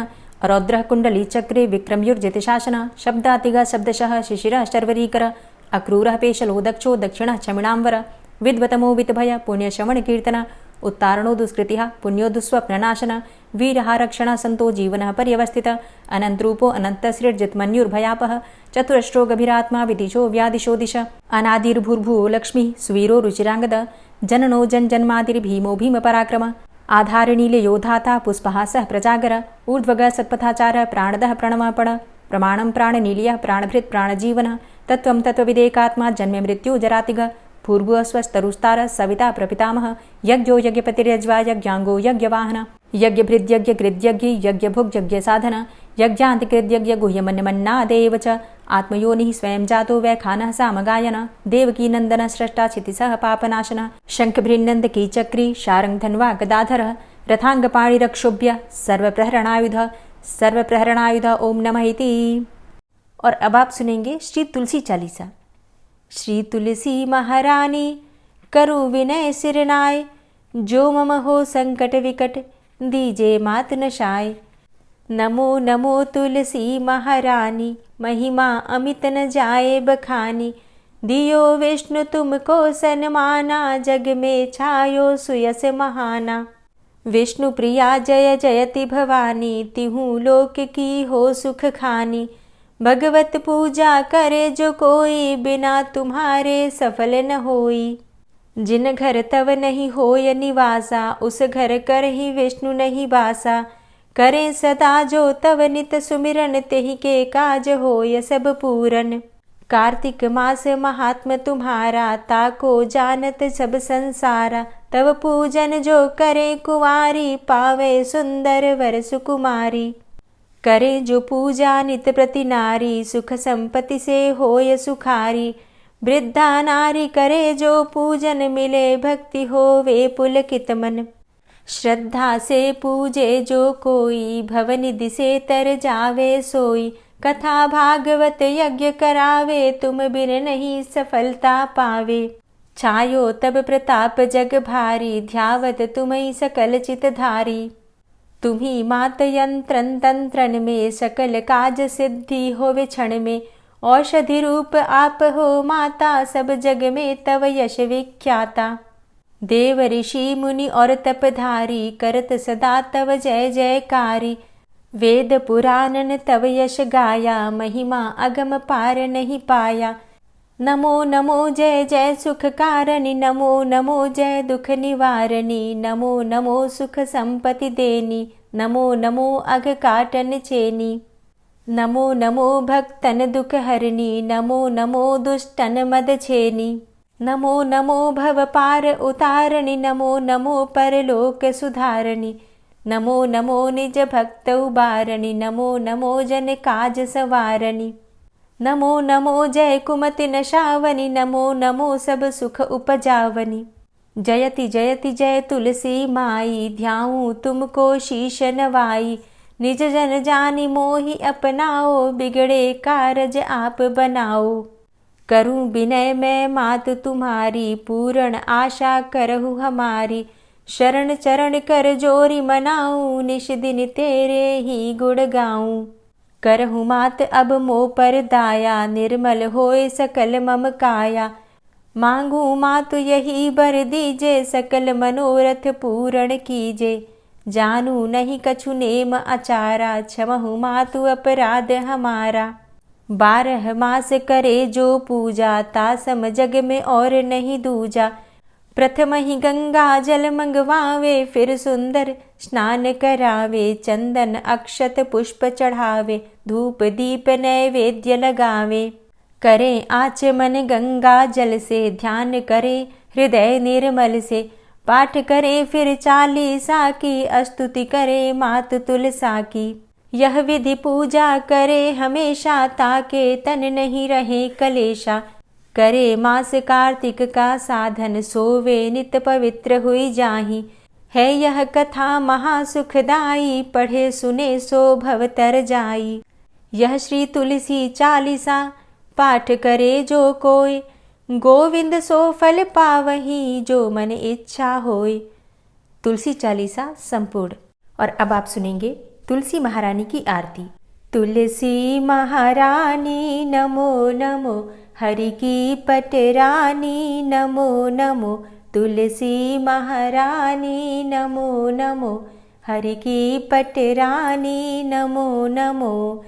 रौद्रः कुण्डली चक्रे विक्रमयुर्जितशासन शब्दातिग शब्दशः शिशिरः शर्वरीकर अक्रूरः पेशलो दक्षो दक्षिणः क्षमिणाम्बर विद्वतमो वितभय पुण्यश्रवणकीर्तन उत्तारणो दुष्कृतिः पुण्यो दुःस्वप्ननाशन वीरः रक्षणः सन्तो जीवनः पर्यवस्थितः अनन्तरूपो अनन्तसृर्जितमन्युर्भयापः चतुरश्रो गभीरात्मा विदिशो व्यादिशो दिश अनादिर्भूर्भुवो लक्ष्मीः सुवीरो रुचिराङ्गद जननो जन्मादिर्भीमो भीमपराक्रम आधारनीलयोधाता पुष्पहासः प्रजागर ऊर्ध्वगः सत्पथाचार प्राणदः प्रणमपण प्रमाणं प्राणनीलयः प्राणभृत् प्राणजीवनः तत्त्वं तत्त्वविदेकात्मा जन्म मृत्यु जरातिग भूर्भुवस्वस्तरुस्तारः सविता प्रपितामह यज्ञो यज्ञपतिर्यज्वा यज्ञाङ्गो यज्ञवाहन यज्ञभृद्यज्ञकृद्यज्ञ यज्ञभुग्यज्ञसाधन यज्ञान्तिकृद्यज्ञ गुह्यमन्यमन्नादेव च आत्मयोनिः स्वयं जातो वैखानः सामगायन देवकी नन्दन स्रष्टा क्षितिसः पापनाशनः शङ्खभृन्नन्दकी चक्री शारङ्गधन्वा गदाधरः रथाङ्गपाणिरक्षोभ्य सर्वप्रहरणायुध ओम नमः इति। और अब आप सुनेंगे श्री तुलसी चालीसा। श्री तुलसी महारानी करु विनय सिरनाय, जो मम हो संकट विकट दीजे मात नशाय। नमो नमो तुलसी महारानी, महिमा अमित न जाए बखानी। दियो विष्णु तुमको सन्माना, जग में छायो सुयस महाना। विष्णु प्रिया जय जयति भवानी, तिहु लोक की हो सुख खानी। भगवत पूजा करे जो कोई, बिना तुम्हारे सफल न होई। जिन घर तव नहीं होय निवासा, उस घर कर ही विष्णु नहीं बासा। करे सदा जो तव नित सुमिरन, तेहि के काज होय सब पूरन। कार्तिक मास महात्म तुम्हारा, ताको जानत सब संसारा। तव पूजन जो करे कुंवारी, पावे सुंदर वर सुकुमारी। करे जो पूजा नित प्रति नारी, सुख संपत्ति से होय सुखारी। वृद्धा नारी करे जो पूजन, मिले भक्ति होवे पुलकित मन। श्रद्धा से पूजे जो कोई, भवनिधि से तर जावे सोई। कथा भागवत यज्ञ करावे, तुम बिन नहीं सफलता पावे। छायो तब प्रताप जग भारी, ध्यावत तुम्हि सकल चित धारी। तुम्ही मात यंत्रन तंत्रन में, सकल काज सिद्धि होवे क्षण में। औषधि रूप आप हो माता, सब जग में तव यश विख्याता। देव ऋषि मुनि और तपधारी, करत सदा तव जय जयकारी। वेद पुराणन तव यश गाया, महिमा अगम पार नहीं पाया। नमो नमो जय जय सुख कारणि, नमो नमो जय दुख निवारणी। नमो नमो सुख संपत्ति देनी, नमो नमो अघ काटन चेनी। नमो नमो भक्तन दुख हरणी, नमो नमो दुष्टन मद छेनी। नमो नमो भव पार उतारणी, नमो नमो परलोक सुधारणी। नमो नमो निज भक्त उबारणी, नमो नमो जन काज सवारणी। नमो नमो जय कुमति नशावनी, नमो नमो सब सुख उपजावनी। जयति जयति जय तुलसी माई, ध्याऊं तुमको शीश नवाई। निज जन जानी मोहि अपनाओ, बिगड़े कारज आप बनाओ। करूं विनय मैं मात तुम्हारी, पूर्ण आशा करहु हमारी। शरण चरण कर जोरी मनाऊं, निश दिन तेरे ही गुण गाऊं। करहु मात अब मोह पर दाया, निर्मल होए सकल मम काया। मांगू मातु यही बर दीजे, सकल मनोरथ पूर्ण कीजे। जानू नहीं कछु नेम आचारा, क्षमहु मातु अपराध हमारा। 12 मास करे जो पूजा, तासम जग में और नहीं दूजा। प्रथम ही गंगा जल मंगवावे, फिर सुंदर स्नान करावे। चंदन अक्षत पुष्प चढ़ावे, धूप दीप नैवेद्य लगावे। करे आचमन गंगा जल से, ध्यान करे हृदय निर्मल से। पाठ करे फिर चालीसा की, स्तुति करे मात तुलसा की। यह विधि पूजा करे हमेशा, ताके तन नहीं रहे कलेशा। करे मास कार्तिक का साधन, सोवे नित पवित्र हुई जाहि। है यह कथा महासुखदाई, पढ़े सुने सो भव तर जाई। यह श्री तुलसी चालीसा, पाठ करे जो कोय। गोविंद सो फल पावही, जो मन इच्छा होय। तुलसी चालीसा संपूर्ण। और अब आप सुनेंगे तुलसी महारानी की आरती। तुलसी महारानी नमो नमो, हरि की पटरानी नमो नमो। तुलसी महारानी नमो नमो, हरि की पटरानी नमो नमो।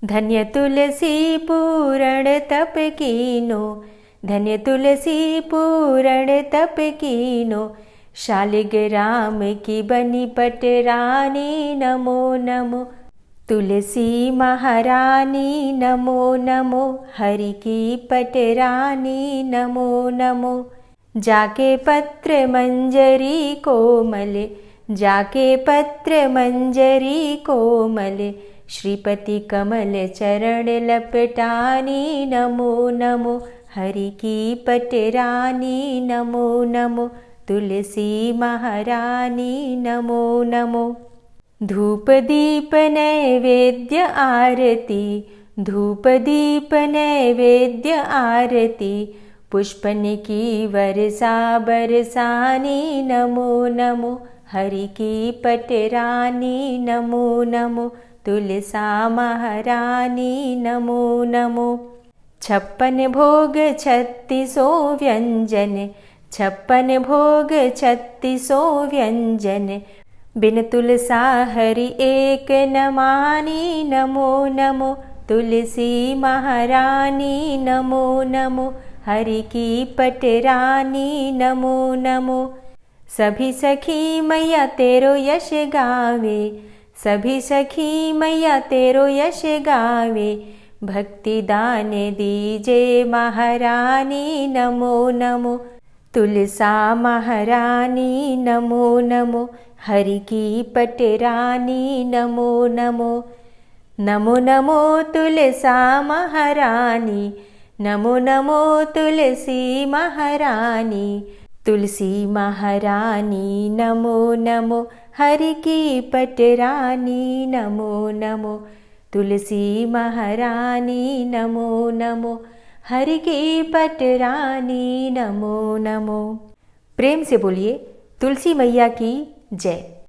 धन्य तुलसी पूर्ण तप कीनो, धन्य तुलसी पूर्ण तप कीनो। शालिग्राम की बनी पटरानी नमो नमो। तुलसी महारानी नमो नमो, हरि की पटरानी नमो नमो। जाके पत्र मंजरी कोमल, जाके पत्र मंजरी कोमल, श्रीपति कमल चरण लपटानी नमो नमो, हरि की पटरानी नमो नमो। तुलसी महारानी नमो नमो। धूप दीप नैवेद्य आरती, धूप दीप नैवेद्य आरती, पुष्पन की वर्षा बरसानी नमो नमो, हरि की पटरानी नमो नमो। तुलसा महारानी नमो नमो। 56 भोग 36 व्यंजन, 56 भोग 36 व्यंजन, बिन तुलसा हरि एक न मानी नमो नमो। तुलसी महारानी नमो नमो, हरि की पटरानी नमो नमो। सभी सखी मैया तेरो यश गावे, सभी सखी मैया तेरो यश गावे, भक्ति दान दीजे महारानी नमो नमो। तुलसा महारानी नमो नमो, हरि की पटरानी नमो नमो। नमो नमो तुलसा महारानी, नमो नमो तुलसी महारानी। तुलसी महारानी नमो नमो, हरि की पटरानी नमो नमो। तुलसी महारानी नमो नमो, हरि की पटरानी नमो नमो। प्रेम से बोलिए तुलसी मैया की जय।